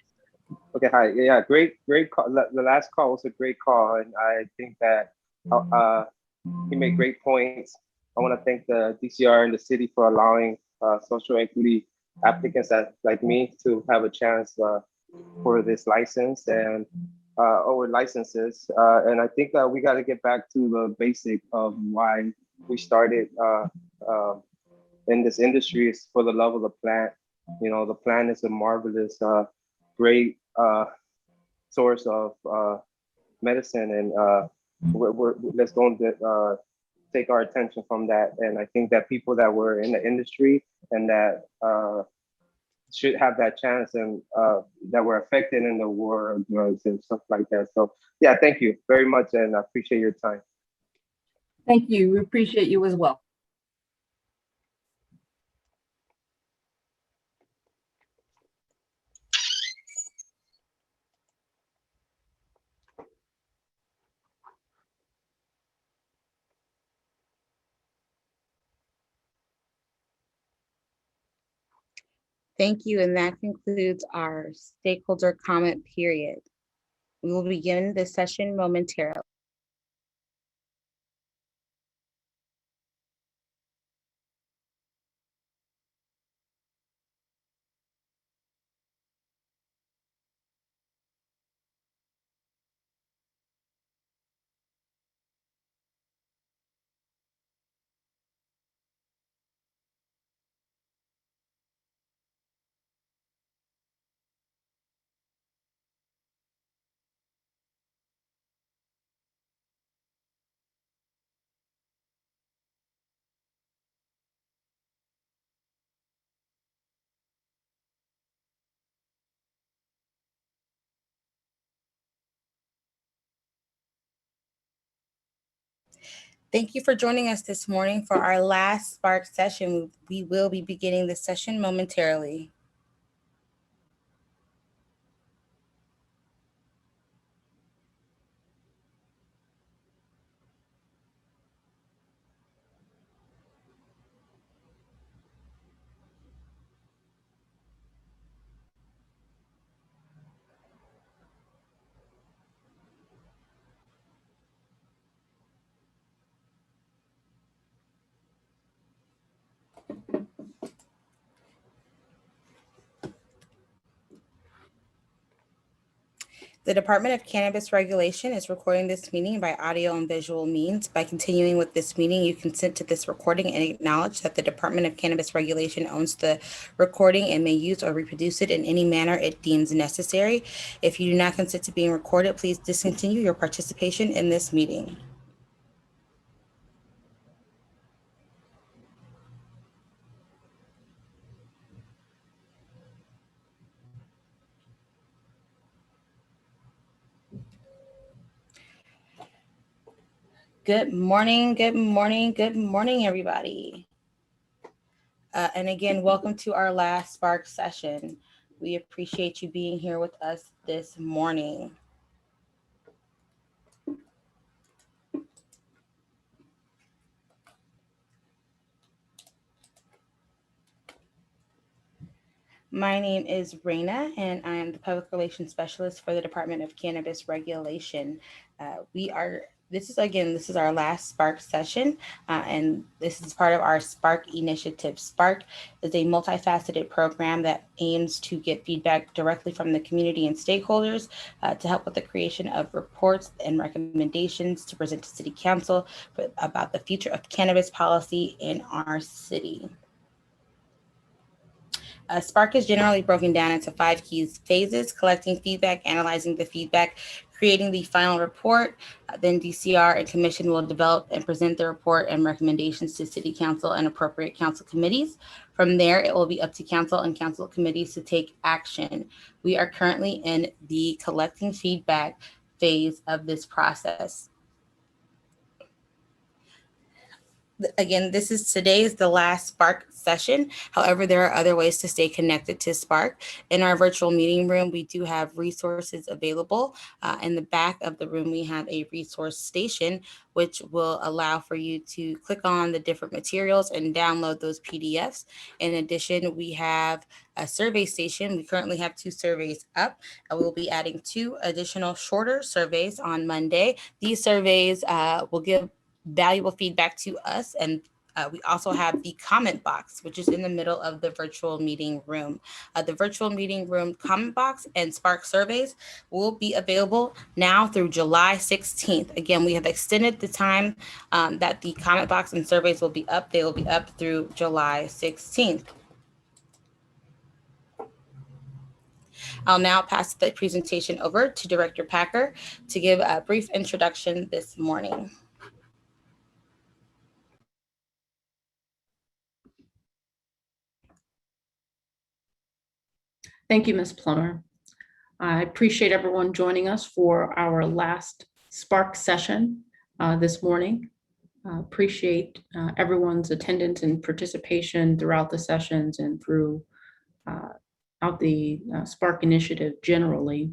Okay, hi. Yeah, great call. The last call was a great call, and I think that he made great points. I want to thank the DCR and the city for allowing social equity applicants like me to have a chance for this license and or licenses. And I think that we got to get back to the basic of why we started in this industry is for the love of the plant. You know, the plant is a marvelous, great source of medicine, and let's don't take our attention from that. And I think that people that were in the industry and that should have that chance and that were affected in the war of drugs and stuff like that. So yeah, thank you very much, and I appreciate your time. Thank you. We appreciate you as well. Thank you, and that concludes our stakeholder comment period. We will begin this session momentarily. Thank you for joining us this morning for our last Spark session. We will be beginning the session momentarily. The Department of Cannabis Regulation is recording this meeting by audio and visual means. By continuing with this meeting, you consent to this recording and acknowledge that the Department of Cannabis Regulation owns the recording and may use or reproduce it in any manner it deems necessary. If you do not consent to being recorded, please discontinue your participation in this meeting. Good morning, good morning, good morning, everybody. And again, welcome to our last Spark session. We appreciate you being here with us this morning. My name is Raina, and I am the Public Relations Specialist for the Department of Cannabis Regulation. This is our last Spark session, and this is part of our Spark initiative. Spark is a multifaceted program that aims to get feedback directly from the community and stakeholders to help with the creation of reports and recommendations to present to City Council about the future of cannabis policy in our city. Spark is generally broken down into 5 key phases: collecting feedback, analyzing the feedback, creating the final report. Then DCR and Commission will develop and present the report and recommendations to City Council and appropriate council committees. From there, it will be up to council and council committees to take action. We are currently in the collecting feedback phase of this process. Again, today is the last Spark session. However, there are other ways to stay connected to Spark. In our virtual meeting room, we do have resources available. In the back of the room, we have a resource station, which will allow for you to click on the different materials and download those PDFs. In addition, we have a survey station. We currently have 2 surveys up. We'll be adding 2 additional shorter surveys on Monday. These surveys will give valuable feedback to us, and we also have the comment box, which is in the middle of the virtual meeting room. The virtual meeting room comment box and Spark surveys will be available now through July 16th. Again, we have extended the time that the comment box and surveys will be up. They will be up through July 16th. I'll now pass the presentation over to Director Packer to give a brief introduction this morning. Thank you, Ms. Plummer. I appreciate everyone joining us for our last Spark session this morning. Appreciate everyone's attendance and participation throughout the sessions and throughout the Spark initiative generally.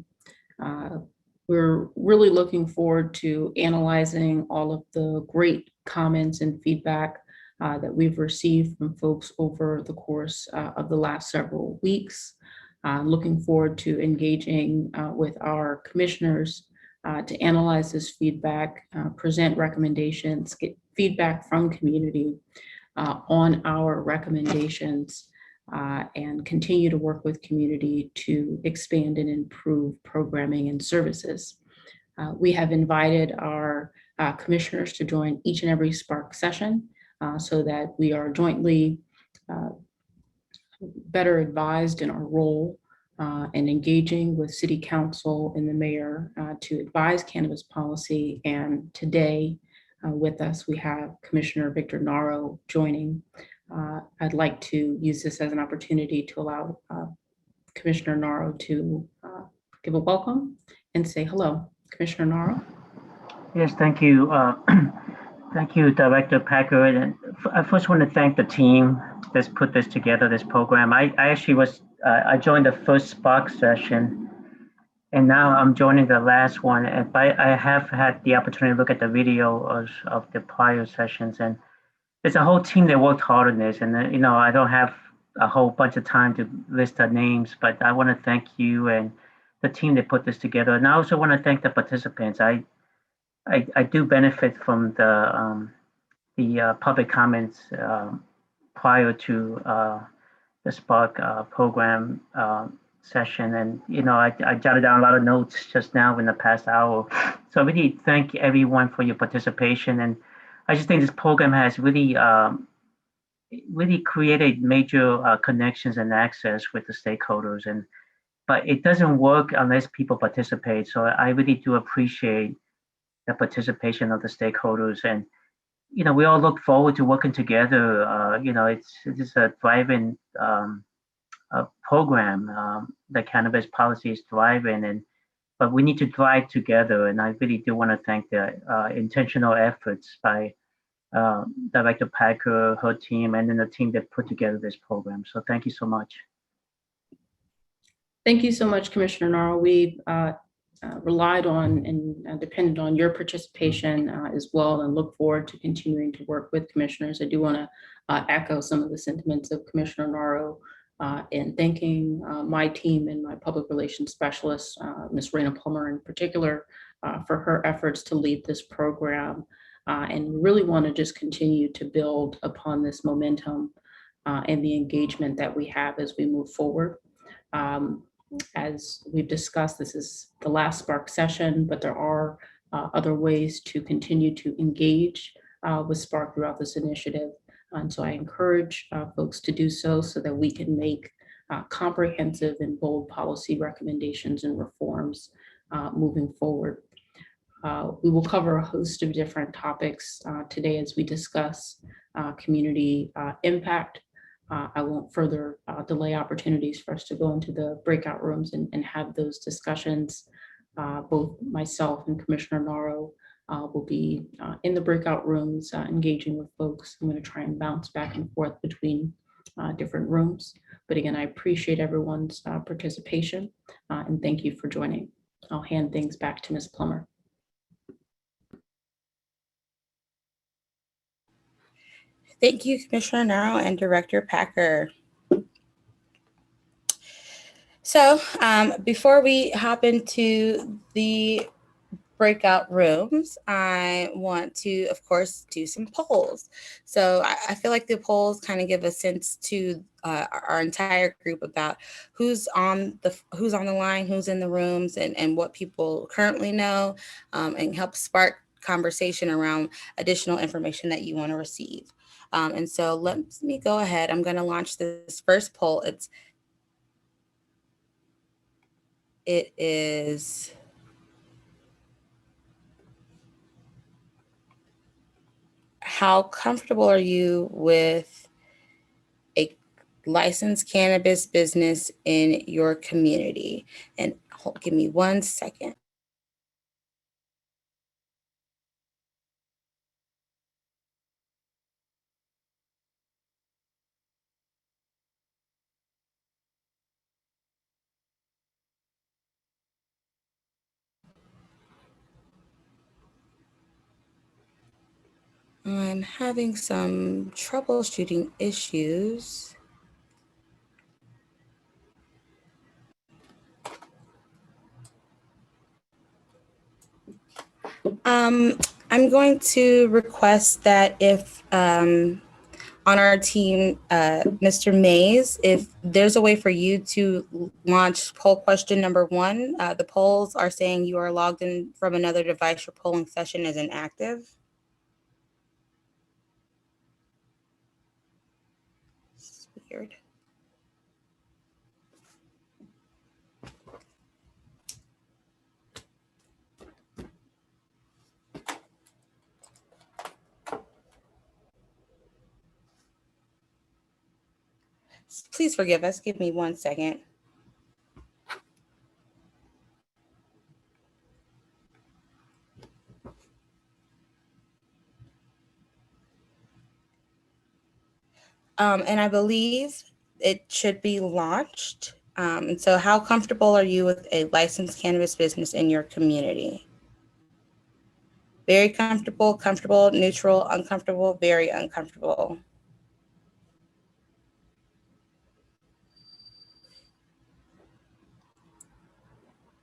We're really looking forward to analyzing all of the great comments and feedback that we've received from folks over the course of the last several weeks. Looking forward to engaging with our commissioners to analyze this feedback, present recommendations, get feedback from community on our recommendations, and continue to work with community to expand and improve programming and services. We have invited our commissioners to join each and every Spark session so that we are jointly better advised in our role and engaging with City Council and the Mayor to advise cannabis policy. And today with us, we have Commissioner Victor Naro joining. I'd like to use this as an opportunity to allow Commissioner Naro to give a welcome and say hello. Commissioner Naro. Yes, thank you. Thank you, Director Packer. And I first want to thank the team that's put this together, this program. I actually was, I joined the first Spark session, and now I'm joining the last one. And I have had the opportunity to look at the video of the prior sessions, and there's a whole team that worked hard on this. And, you know, I don't have a whole bunch of time to list the names, but I want to thank you and the team that put this together. And I also want to thank the participants. I do benefit from the public comments prior to the Spark program session. And, you know, I jotted down a lot of notes just now in the past hour. So I really thank everyone for your participation. And I just think this program has really, really created major connections and access with the stakeholders. But it doesn't work unless people participate. So I really do appreciate the participation of the stakeholders. And, you know, we all look forward to working together. You know, it's a thriving program. The cannabis policy is thriving, but we need to thrive together. And I really do want to thank the intentional efforts by Director Packer, her team, and then the team that put together this program. So thank you so much. Thank you so much, Commissioner Naro. We relied on and depended on your participation as well, and look forward to continuing to work with commissioners. I do want to echo some of the sentiments of Commissioner Naro in thanking my team and my public relations specialist, Ms. Raina Plummer in particular, for her efforts to lead this program. And really want to just continue to build upon this momentum and the engagement that we have as we move forward. As we've discussed, this is the last Spark session, but there are other ways to continue to engage with Spark throughout this initiative. And so I encourage folks to do so that we can make comprehensive and bold policy recommendations and reforms moving forward. We will cover a host of different topics today as we discuss community impact. I won't further delay opportunities for us to go into the breakout rooms and have those discussions. Both myself and Commissioner Naro will be in the breakout rooms, engaging with folks. I'm going to try and bounce back and forth between different rooms. But again, I appreciate everyone's participation and thank you for joining. I'll hand things back to Ms. Plummer. Thank you, Commissioner Naro and Director Packer. So before we hop into the breakout rooms, I want to, of course, do some polls. So I feel like the polls kind of give a sense to our entire group about who's on the line, who's in the rooms, and what people currently know, and help spark conversation around additional information that you want to receive. And so let me go ahead. I'm going to launch this first poll. It is how comfortable are you with a licensed cannabis business in your community? And give me 1 second. I'm having some troubleshooting issues. I'm going to request that if on our team, Mr. Mays, if there's a way for you to launch poll question number 1. The polls are saying you are logged in from another device. Your polling session is inactive. It's weird. Please forgive us. Give me 1 second. And I believe it should be launched. And so how comfortable are you with a licensed cannabis business in your community? Very comfortable, comfortable, neutral, uncomfortable, very uncomfortable.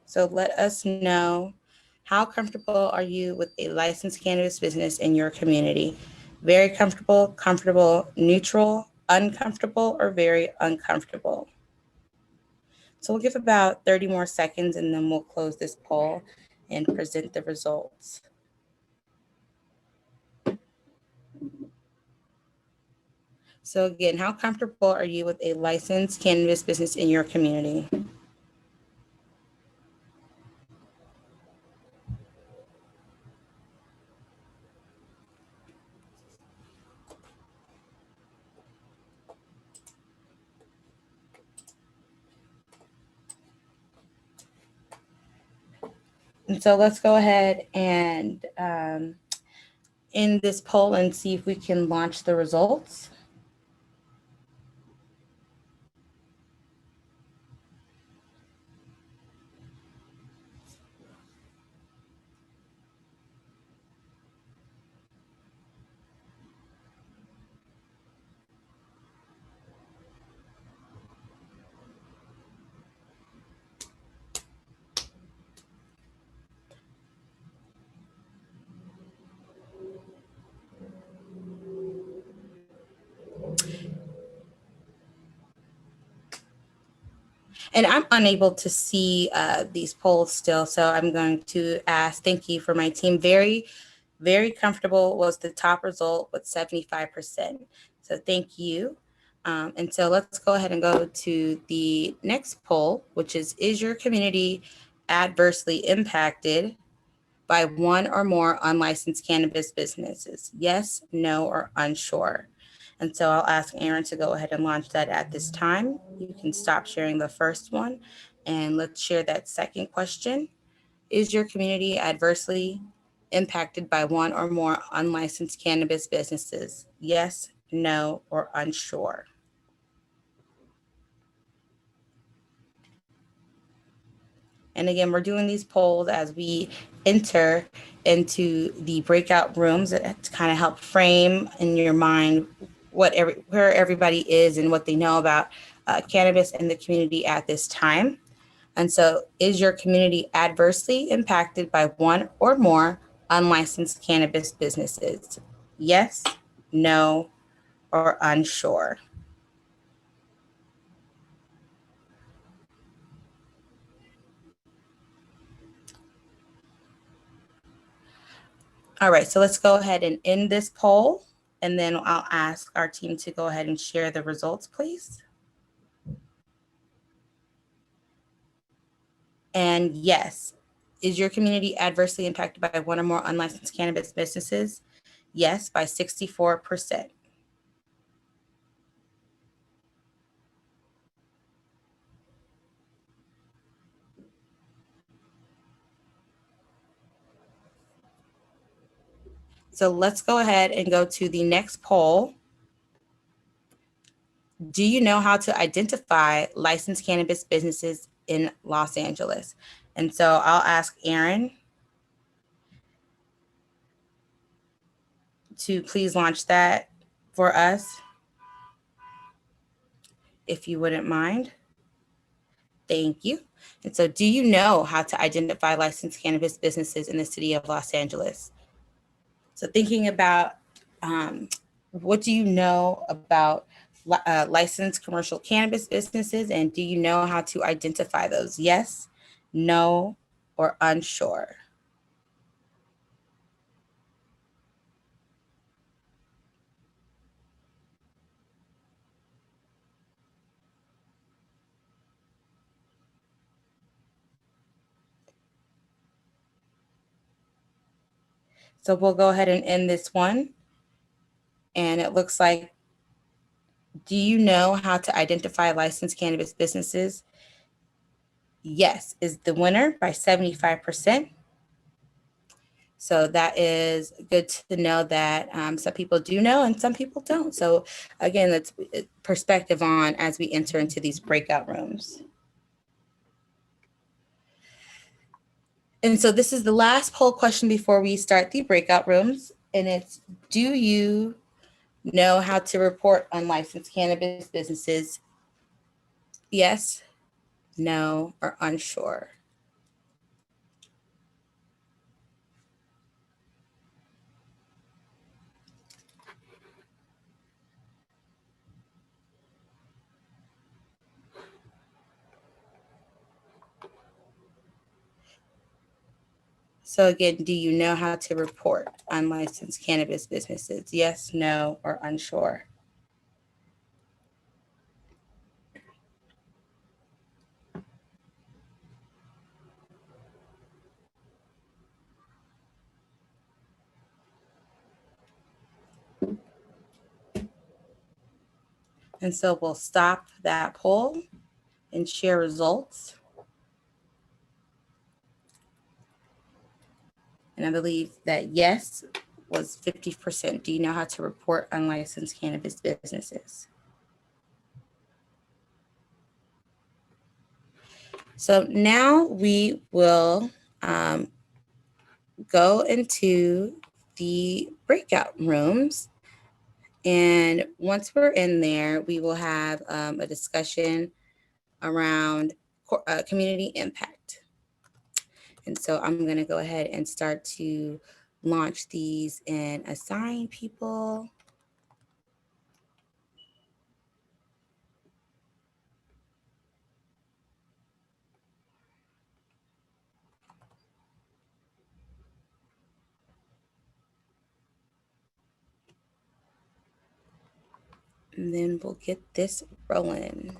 So let us know, how comfortable are you with a licensed cannabis business in your community? Very comfortable, comfortable, neutral, uncomfortable, or very uncomfortable? So we'll give about 30 more seconds and then we'll close this poll and present the results. So again, how comfortable are you with a licensed cannabis business in your community? And so let's go ahead and end this poll and see if we can launch the results. And I'm unable to see these polls still, so I'm going to ask, thank you for my team. Very, very comfortable was the top result with 75%. So thank you. And so let's go ahead and go to the next poll, which is your community adversely impacted by one or more unlicensed cannabis businesses? Yes, no, or unsure. And so I'll ask Aaron to go ahead and launch that at this time. You can stop sharing the first one and let's share that second question. Is your community adversely impacted by one or more unlicensed cannabis businesses? Yes, no, or unsure? And again, we're doing these polls as we enter into the breakout rooms to kind of help frame in your mind where everybody is and what they know about cannabis in the community at this time. And so, is your community adversely impacted by one or more unlicensed cannabis businesses? Yes, no, or unsure? All right, so let's go ahead and end this poll, and then I'll ask our team to go ahead and share the results, please. And yes, is your community adversely impacted by one or more unlicensed cannabis businesses? Yes, by 64%. So let's go ahead and go to the next poll. Do you know how to identify licensed cannabis businesses in Los Angeles? And so I'll ask Aaron to please launch that for us, if you wouldn't mind. Thank you. And so, do you know how to identify licensed cannabis businesses in the city of Los Angeles? So thinking about what do you know about licensed commercial cannabis businesses, and do you know how to identify those? Yes, no, or unsure? So we'll go ahead and end this one. And it looks like, do you know how to identify licensed cannabis businesses? Yes is the winner by 75%. So that is good to know that some people do know and some people don't. So again, that's perspective on as we enter into these breakout rooms. And so this is the last poll question before we start the breakout rooms. And it's, do you know how to report unlicensed cannabis businesses? Yes, no, or unsure? So again, do you know how to report unlicensed cannabis businesses? Yes, no, or unsure? And so we'll stop that poll and share results. And I believe that yes was 50%. Do you know how to report unlicensed cannabis businesses? So now we will go into the breakout rooms. And once we're in there, we will have a discussion around community impact. And so I'm going to go ahead and start to launch these and assign people. And then we'll get this rolling.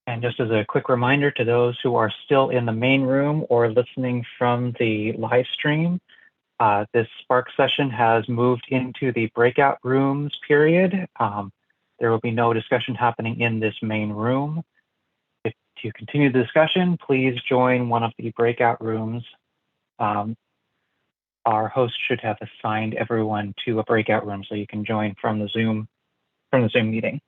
And just as a quick reminder to those who are still in the main room or listening from the live stream, this Spark session has moved into the breakout rooms period. There will be no discussion happening in this main room. If to continue the discussion, please join one of the breakout rooms. Our host should have assigned everyone to a breakout room so you can join from the Zoom meeting.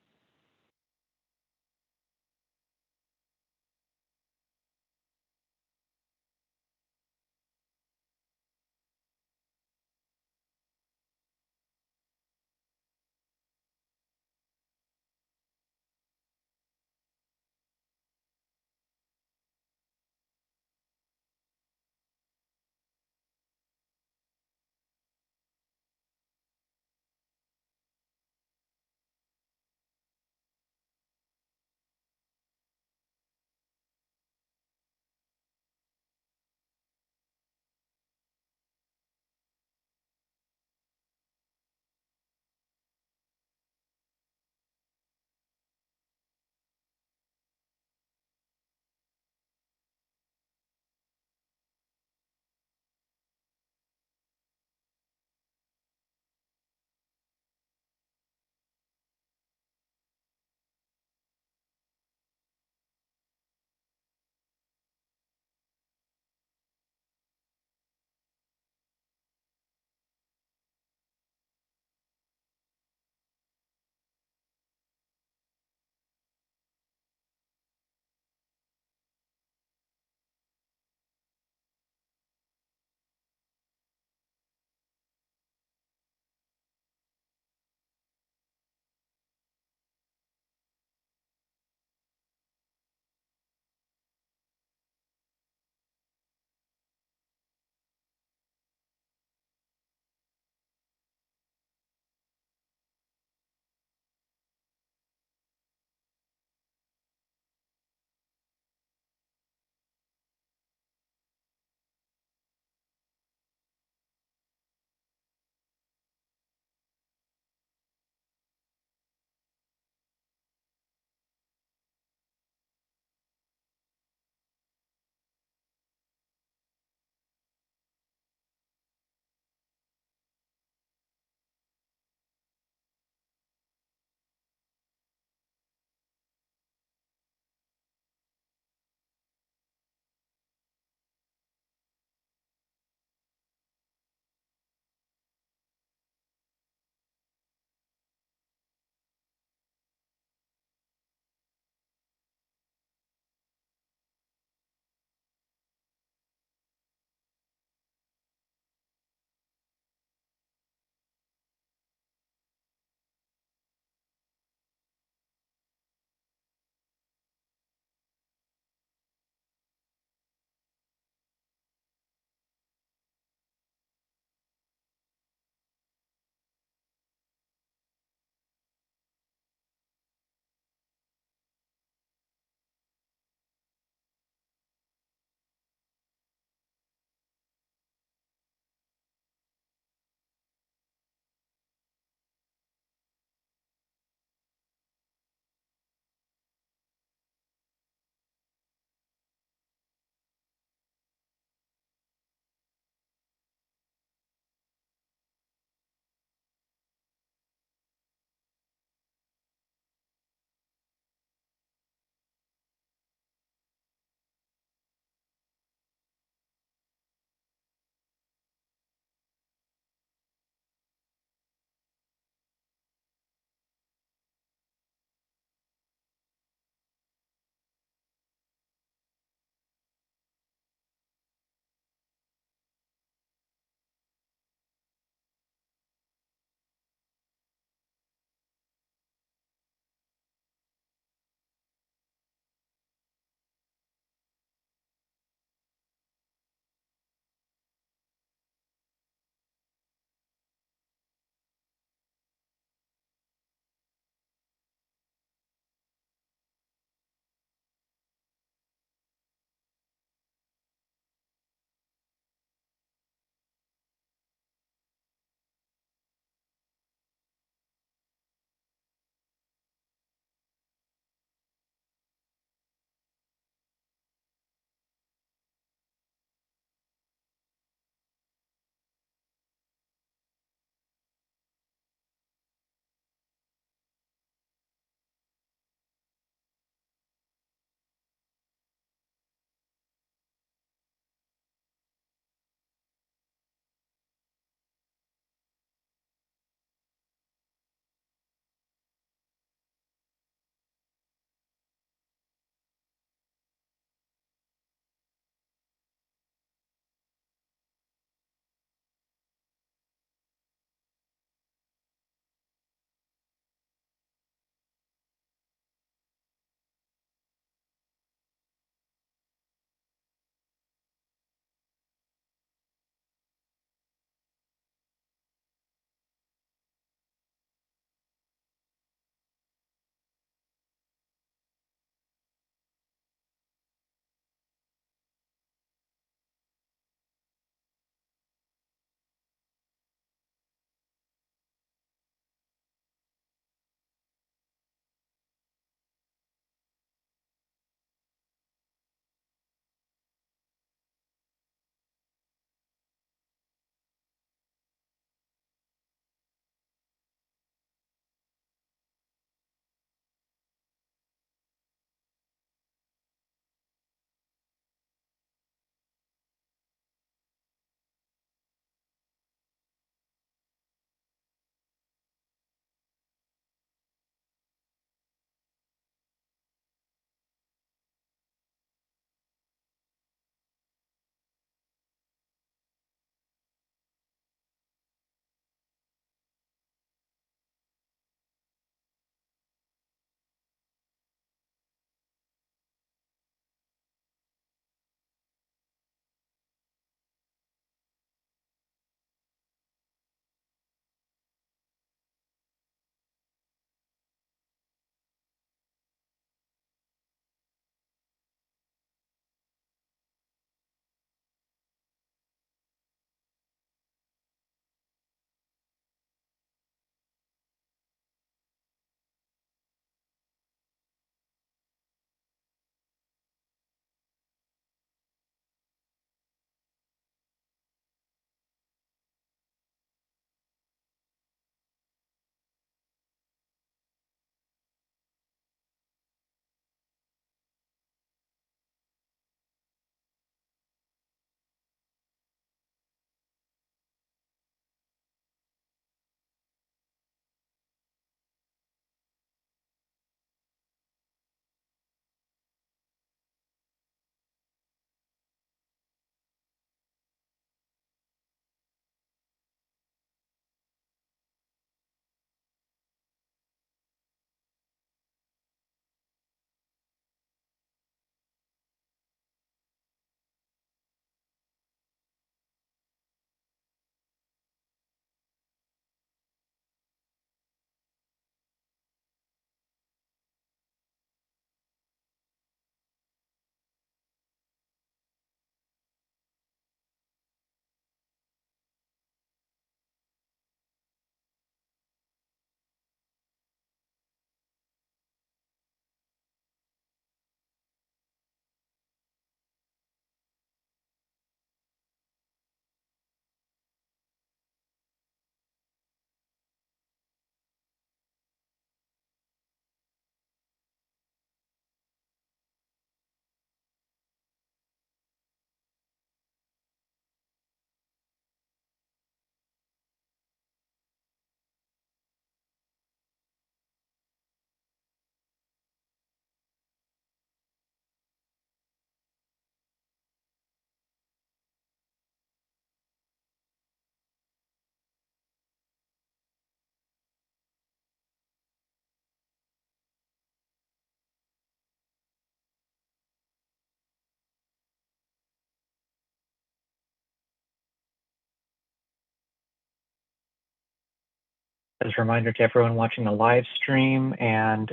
As a reminder to everyone watching the live stream and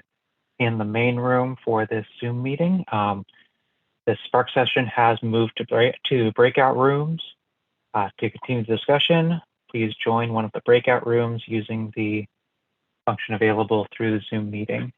in the main room for this Zoom meeting, this Spark session has moved to breakout rooms. To continue the discussion, please join one of the breakout rooms using the function available through the Zoom meeting.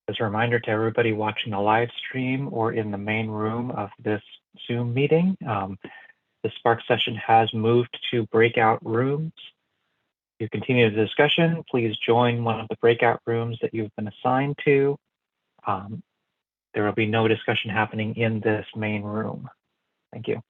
As a reminder to everybody watching the live stream or in the main room of this Zoom meeting, the Spark session has moved to breakout rooms. To continue the discussion, please join one of the breakout rooms that you've been assigned to. There will be no discussion happening in this main room. Thank you.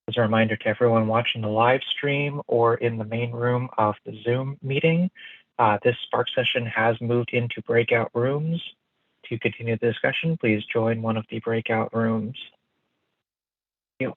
As a reminder to everyone watching the live stream or in the main room of the Zoom meeting, this Spark session has moved into breakout rooms. To continue the discussion, please join one of the breakout rooms. Thank you.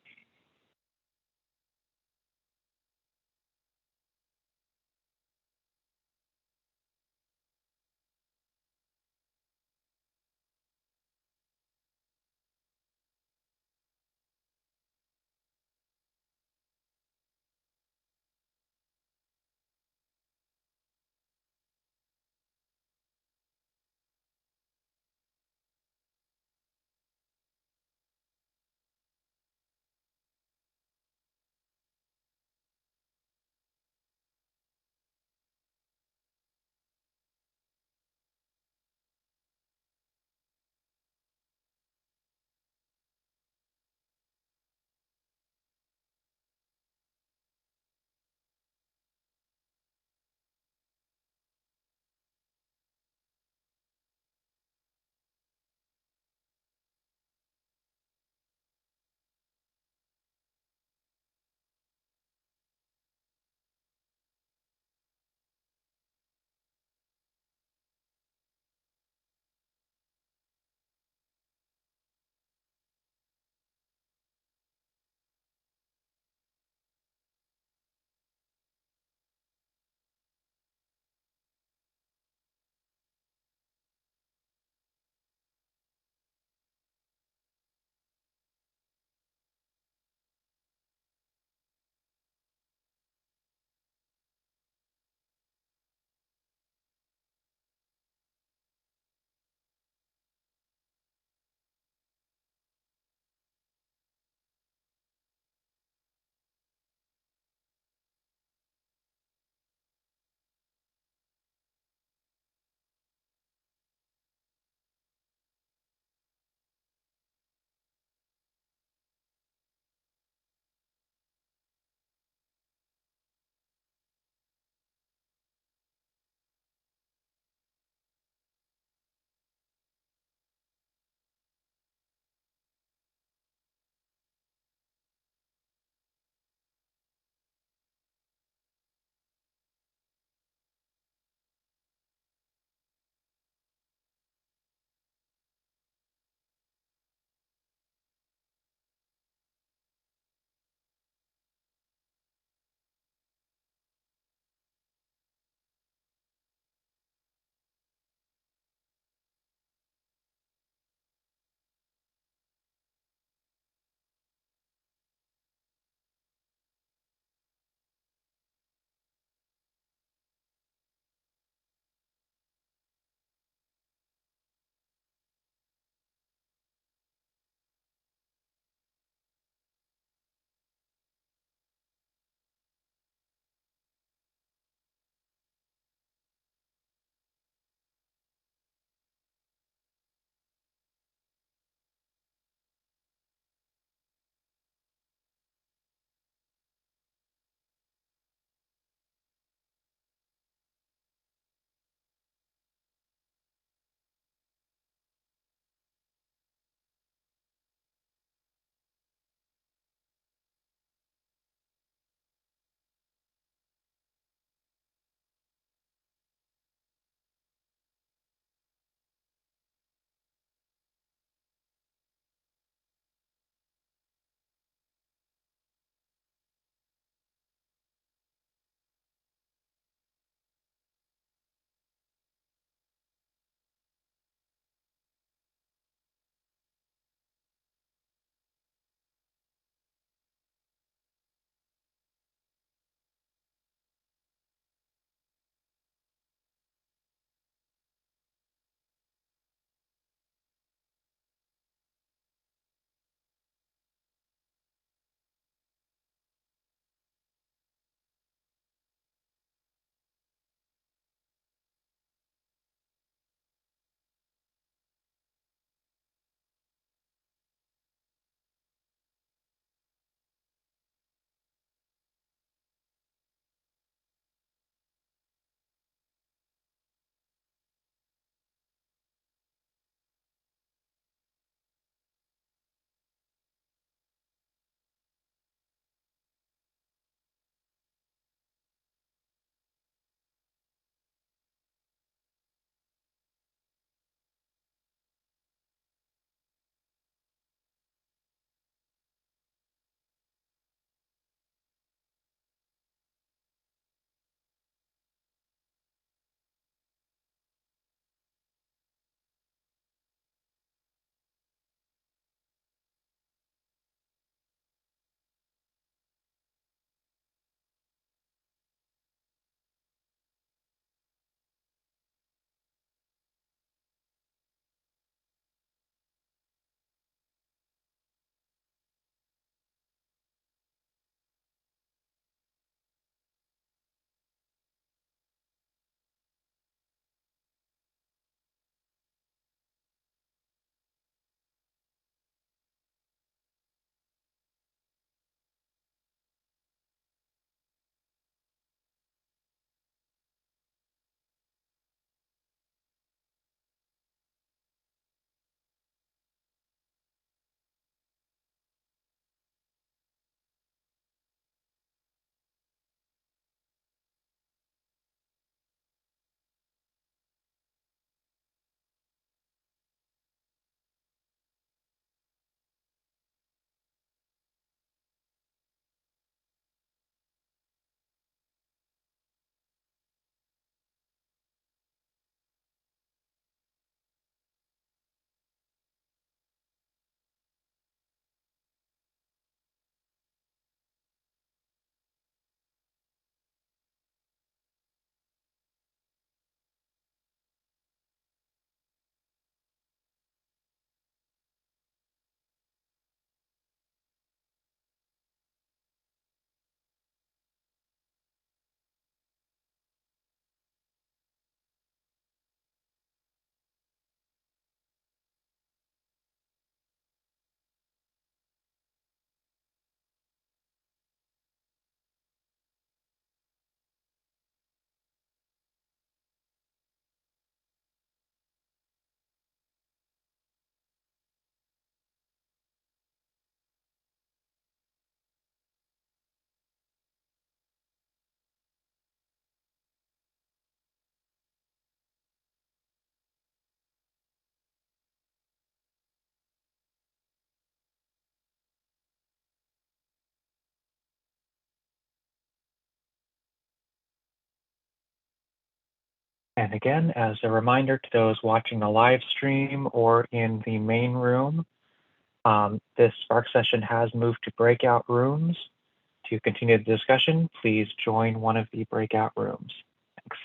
And again, as a reminder to those watching the live stream or in the main room, this Spark session has moved to breakout rooms. To continue the discussion, please join one of the breakout rooms. Thanks.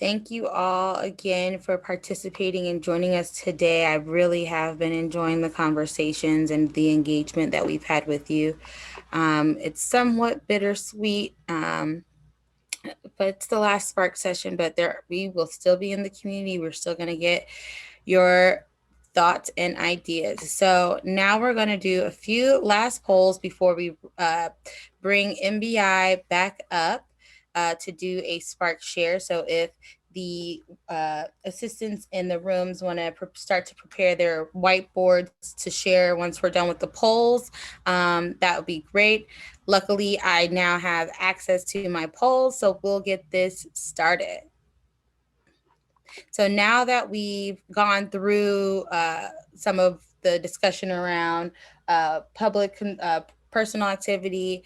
Thank you all again for participating and joining us today. I really have been enjoying the conversations and the engagement that we've had with you. It's somewhat bittersweet, but it's the last Spark session, but we will still be in the community. We're still going to get your thoughts and ideas. So now we're going to do a few last polls before we bring MBI back up to do a Spark share. So if the assistants in the rooms want to start to prepare their whiteboards to share once we're done with the polls, that would be great. Luckily, I now have access to my polls, so we'll get this started. So now that we've gone through some of the discussion around public personal activity,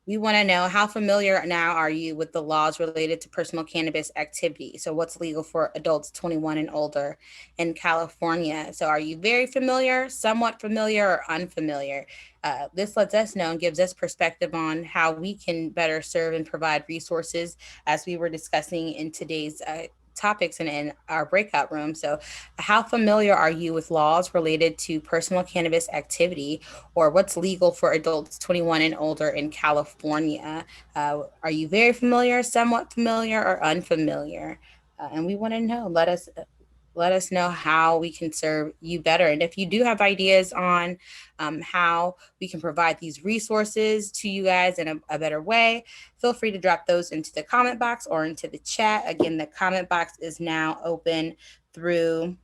we want to know, how familiar now are you with the laws related to personal cannabis activity? So what's legal for adults 21 and older in California? So are you very familiar, somewhat familiar, or unfamiliar? This lets us know and gives us perspective on how we can better serve and provide resources, as we were discussing in today's topics and in our breakout room. So how familiar are you with laws related to personal cannabis activity, or what's legal for adults 21 and older in California? Are you very familiar, somewhat familiar, or unfamiliar? And we want to know, let us know how we can serve you better. And if you do have ideas on how we can provide these resources to you guys in a better way, feel free to drop those into the comment box or into the chat. Again, the comment box is now open through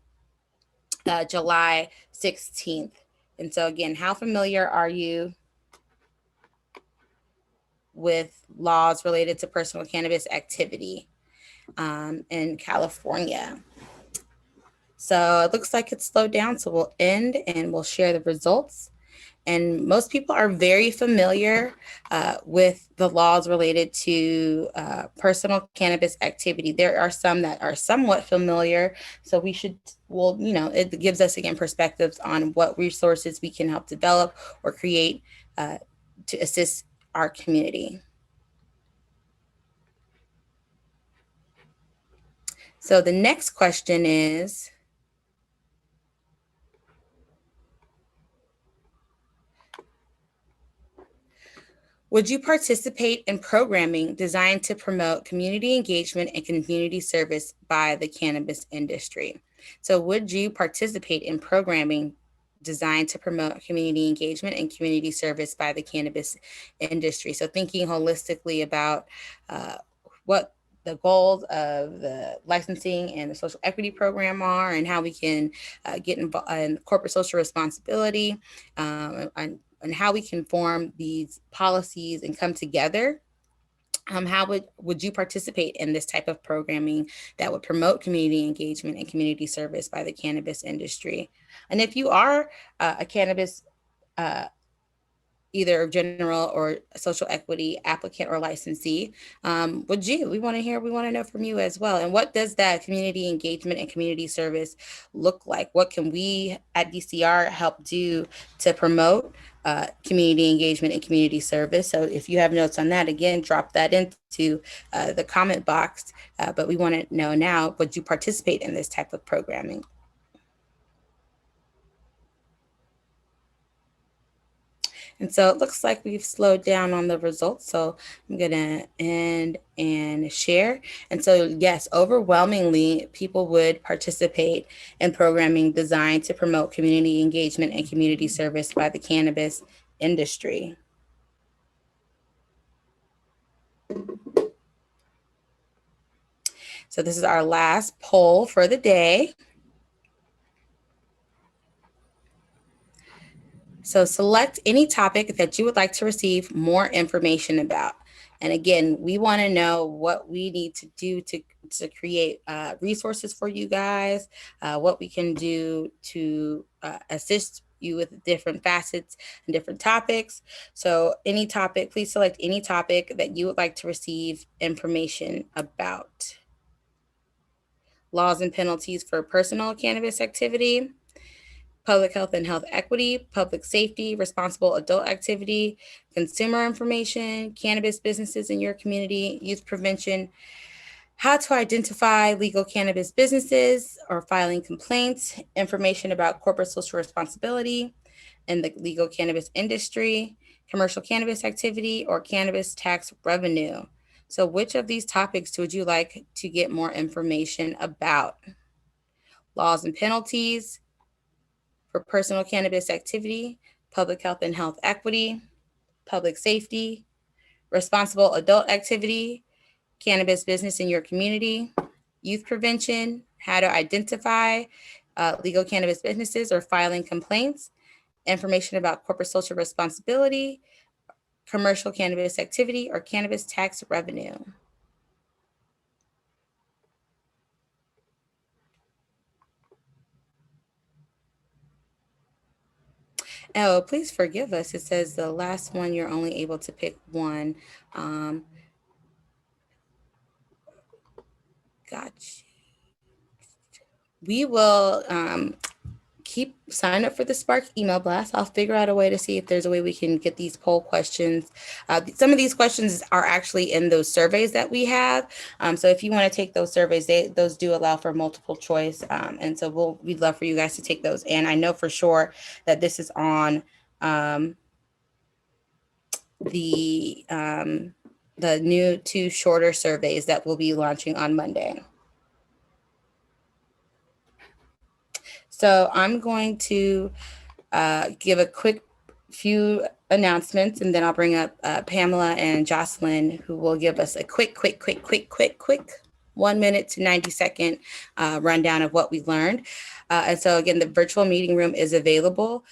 July 16th. And so again, how familiar are you with laws related to personal cannabis activity in California? So it looks like it's slowed down. So we'll end and we'll share the results. And most people are very familiar with the laws related to personal cannabis activity. There are some that are somewhat familiar. So it gives us, again, perspectives on what resources we can help develop or create to assist our community. So the next question is, would you participate in programming designed to promote community engagement and community service by the cannabis industry? So would you participate in programming designed to promote community engagement and community service by the cannabis industry? So thinking holistically about what the goals of the licensing and the social equity program are, and how we can get involved in corporate social responsibility, and how we can form these policies and come together. How would you participate in this type of programming that would promote community engagement and community service by the cannabis industry? And if you are a cannabis either general or social equity applicant or licensee, we want to know from you as well. And what does that community engagement and community service look like? What can we at DCR help do to promote community engagement and community service? So if you have notes on that, again, drop that into the comment box. But we want to know now, would you participate in this type of programming? And so it looks like we've slowed down on the results. So I'm going to end and share. And so, yes, overwhelmingly, people would participate in programming designed to promote community engagement and community service by the cannabis industry. So this is our last poll for the day. So select any topic that you would like to receive more information about. And again, we want to know what we need to do to create resources for you guys, what we can do to assist you with different facets and different topics. So any topic, please select any topic that you would like to receive information about. Laws and penalties for personal cannabis activity, public health and health equity, public safety, responsible adult activity, consumer information, cannabis businesses in your community, youth prevention, how to identify legal cannabis businesses or filing complaints, information about corporate social responsibility in the legal cannabis industry, commercial cannabis activity, or cannabis tax revenue. So which of these topics would you like to get more information about? Laws and penalties for personal cannabis activity, public health and health equity, public safety, responsible adult activity, cannabis business in your community, youth prevention, how to identify legal cannabis businesses or filing complaints, information about corporate social responsibility, commercial cannabis activity, or cannabis tax revenue. Oh, please forgive us. It says the last one, you're only able to pick one. Gotcha. We will sign up for the Spark email blast. I'll figure out a way to see if there's a way we can get these poll questions. Some of these questions are actually in those surveys that we have. So if you want to take those surveys, those do allow for multiple choice. And so we'd love for you guys to take those. And I know for sure that this is on the new 2 shorter surveys that we'll be launching on Monday. So I'm going to give a quick few announcements, and then I'll bring up Pamela and Jocelyn, who will give us a quick 1 minute to 90-second rundown of what we learned. And so again, the virtual meeting room is available.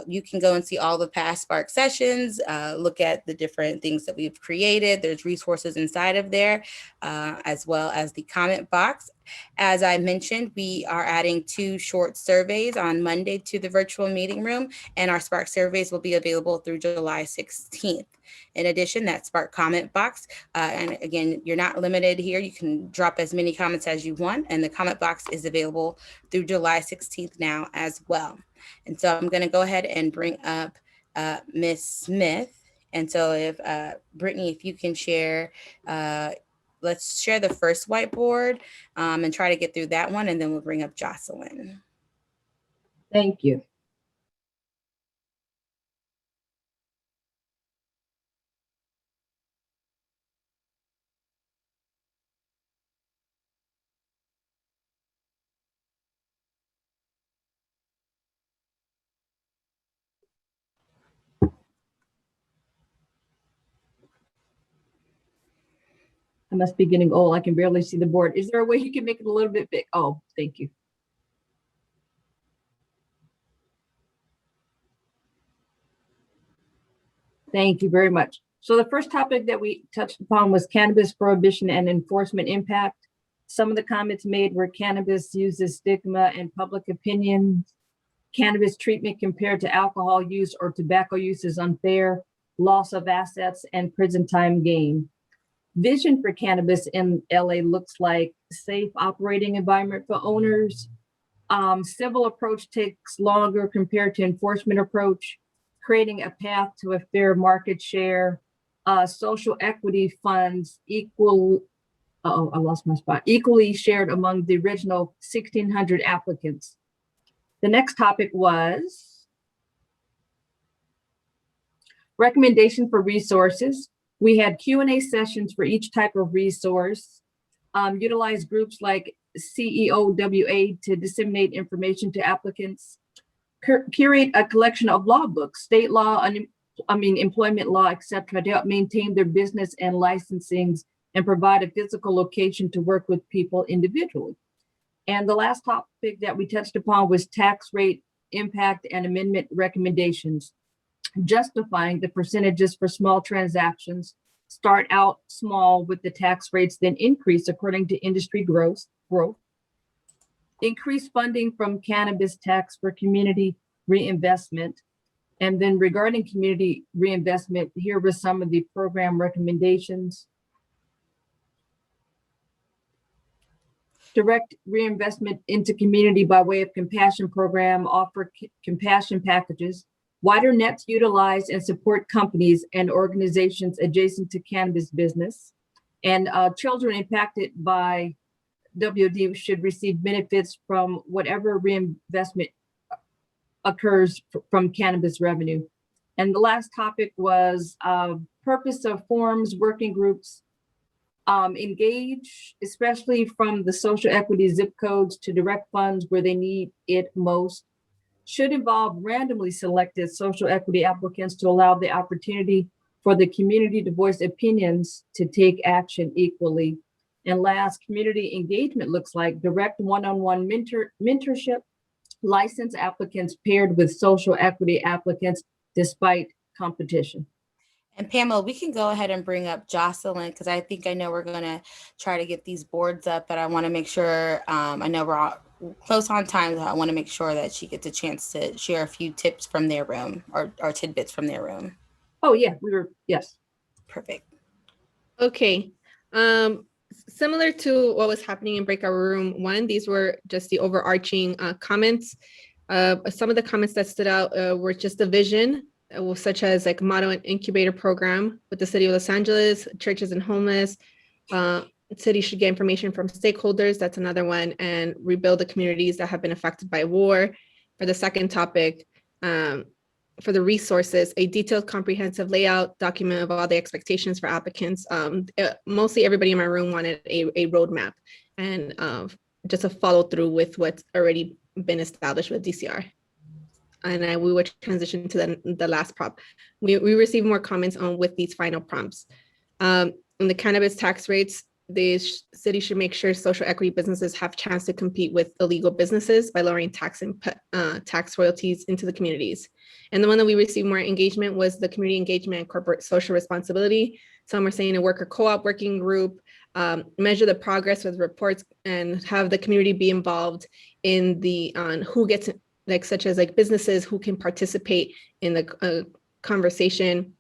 You can go and see all the past Spark sessions, look at the different things that we've created. There's resources inside of there, as well as the comment box. As I mentioned, we are adding 2 short surveys on Monday to the virtual meeting room, and our Spark surveys will be available through July 16th. In addition, that Spark comment box, and again, you're not limited here. You can drop as many comments as you want, and the comment box is available through July 16th now as well. And so I'm going to go ahead and bring up Ms. Smith. And so if Brittany, if you can share, let's share the first whiteboard and try to get through that one, and then we'll bring up Jocelyn. Thank you. I must be getting old. I can barely see the board. Is there a way you can make it a little bit big? Oh, thank you. Thank you very much. So the first topic that we touched upon was cannabis prohibition and enforcement impact. Some of the comments made were cannabis uses stigma and public opinion. Cannabis treatment compared to alcohol use or tobacco use is unfair, loss of assets, and prison time gain. Vision for cannabis in LA looks like safe operating environment for owners. Civil approach takes longer compared to enforcement approach, creating a path to a fair market share. Social equity funds equally shared among the original 1,600 applicants. The next topic was recommendation for resources. We had Q&A sessions for each type of resource, utilize groups like CEOWA to disseminate information to applicants, curate a collection of law books, state law, employment law, etc., to help maintain their business and licensings and provide a physical location to work with people individually. And the last topic that we touched upon was tax rate impact and amendment recommendations, justifying the percentages for small transactions, start out small with the tax rates, then increase according to industry growth, increase funding from cannabis tax for community reinvestment. And then regarding community reinvestment, here were some of the program recommendations. Direct reinvestment into community by way of compassion program, offer compassion packages, wider nets utilize and support companies and organizations adjacent to cannabis business, And children impacted by WOD should receive benefits from whatever reinvestment occurs from cannabis revenue. And the last topic was purpose of forums, working groups, engage, especially from the social equity zip codes to direct funds where they need it most, should involve randomly selected social equity applicants to allow the opportunity for the community to voice opinions to take action equally. And last, community engagement looks like direct one-on-one mentorship, licensed applicants paired with social equity applicants despite competition. And Pamela, we can go ahead and bring up Jocelyn because I know we're going to try to get these boards up, but I want to make sure, I know we're all close on time. So I want to make sure that she gets a chance to share a few tips from their room or tidbits from their room. Oh yeah, yes. Perfect. Okay. Similar to what was happening in breakout room 1, these were just the overarching comments. Some of the comments that stood out were just the vision, such as like motto and incubator program with the city of Los Angeles, churches and homeless. City should get information from stakeholders. That's another one. And rebuild the communities that have been affected by war. For the second topic, for the resources, a detailed, comprehensive layout document of all the expectations for applicants. Mostly everybody in my room wanted a roadmap and just a follow through with what's already been established with DCR. And we would transition to the last prompt. We received more comments on with these final prompts. In the cannabis tax rates, the city should make sure social equity businesses have chance to compete with illegal businesses by lowering tax royalties into the communities. And the one that we received more engagement was the community engagement and corporate social responsibility. Some are saying a worker co-op working group, measure the progress with reports and have the community be involved in on who gets, like such as like businesses who can participate in the conversation,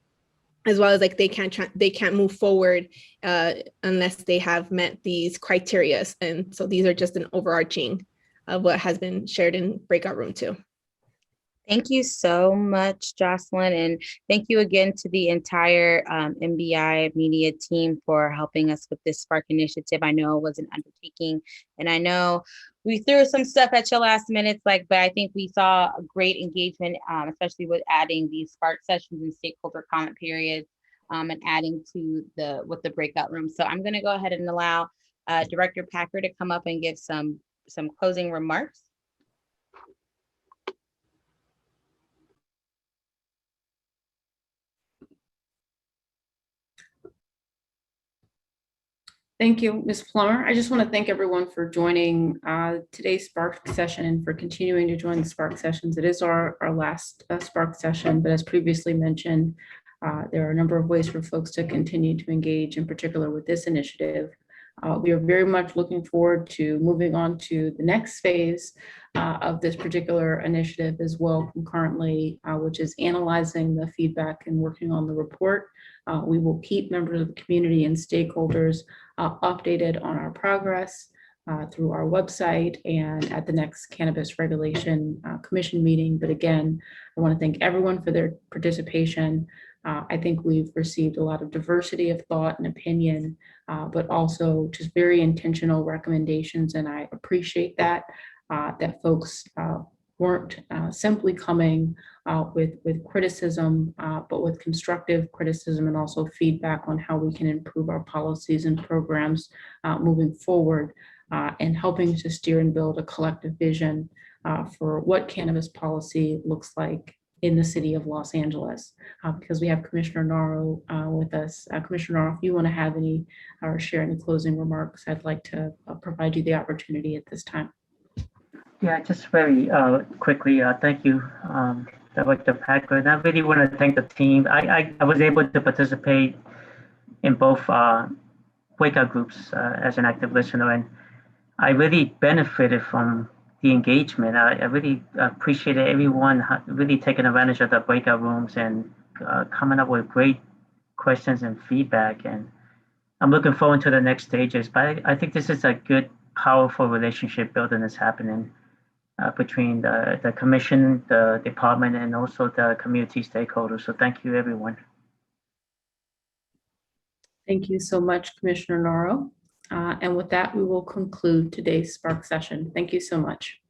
as well as like they can't move forward unless they have met these criteria. And so these are just an overarching of what has been shared in breakout room 2. Thank you so much, Jocelyn. And thank you again to the entire MBI media team for helping us with this Spark initiative. I know it was an undertaking, and I know we threw some stuff at you last minute, but I think we saw a great engagement, especially with adding these Spark sessions and stakeholder comment periods, and adding to with the breakout room. So I'm going to go ahead and allow Director Packer to come up and give some closing remarks. Thank you, Ms. Plummer. I just want to thank everyone for joining today's Spark session and for continuing to join the Spark sessions. It is our last Spark session, but as previously mentioned, there are a number of ways for folks to continue to engage, in particular with this initiative. We are very much looking forward to moving on to the next phase of this particular initiative as well concurrently, which is analyzing the feedback and working on the report. We will keep members of the community and stakeholders updated on our progress through our website and at the next Cannabis Regulation Commission meeting. But again, I want to thank everyone for their participation. I think we've received a lot of diversity of thought and opinion, but also just very intentional recommendations. And I appreciate that folks weren't simply coming with criticism, but with constructive criticism and also feedback on how we can improve our policies and programs moving forward, and helping to steer and build a collective vision for what cannabis policy looks like in the city of Los Angeles. Because we have Commissioner Naro with us. Commissioner Naro, if you want to have any or share any closing remarks, I'd like to provide you the opportunity at this time. Yeah, just very quickly, thank you, Director Packer. And I really want to thank the team. I was able to participate in both breakout groups as an active listener, and I really benefited from the engagement. I really appreciated everyone really taking advantage of the breakout rooms and coming up with great questions and feedback. And I'm looking forward to the next stages. But I think this is a good, powerful relationship building that's happening between the commission, the department, and also the community stakeholders. So thank you, everyone. Thank you so much, Commissioner Noro. And with that, we will conclude today's Spark session. Thank you so much.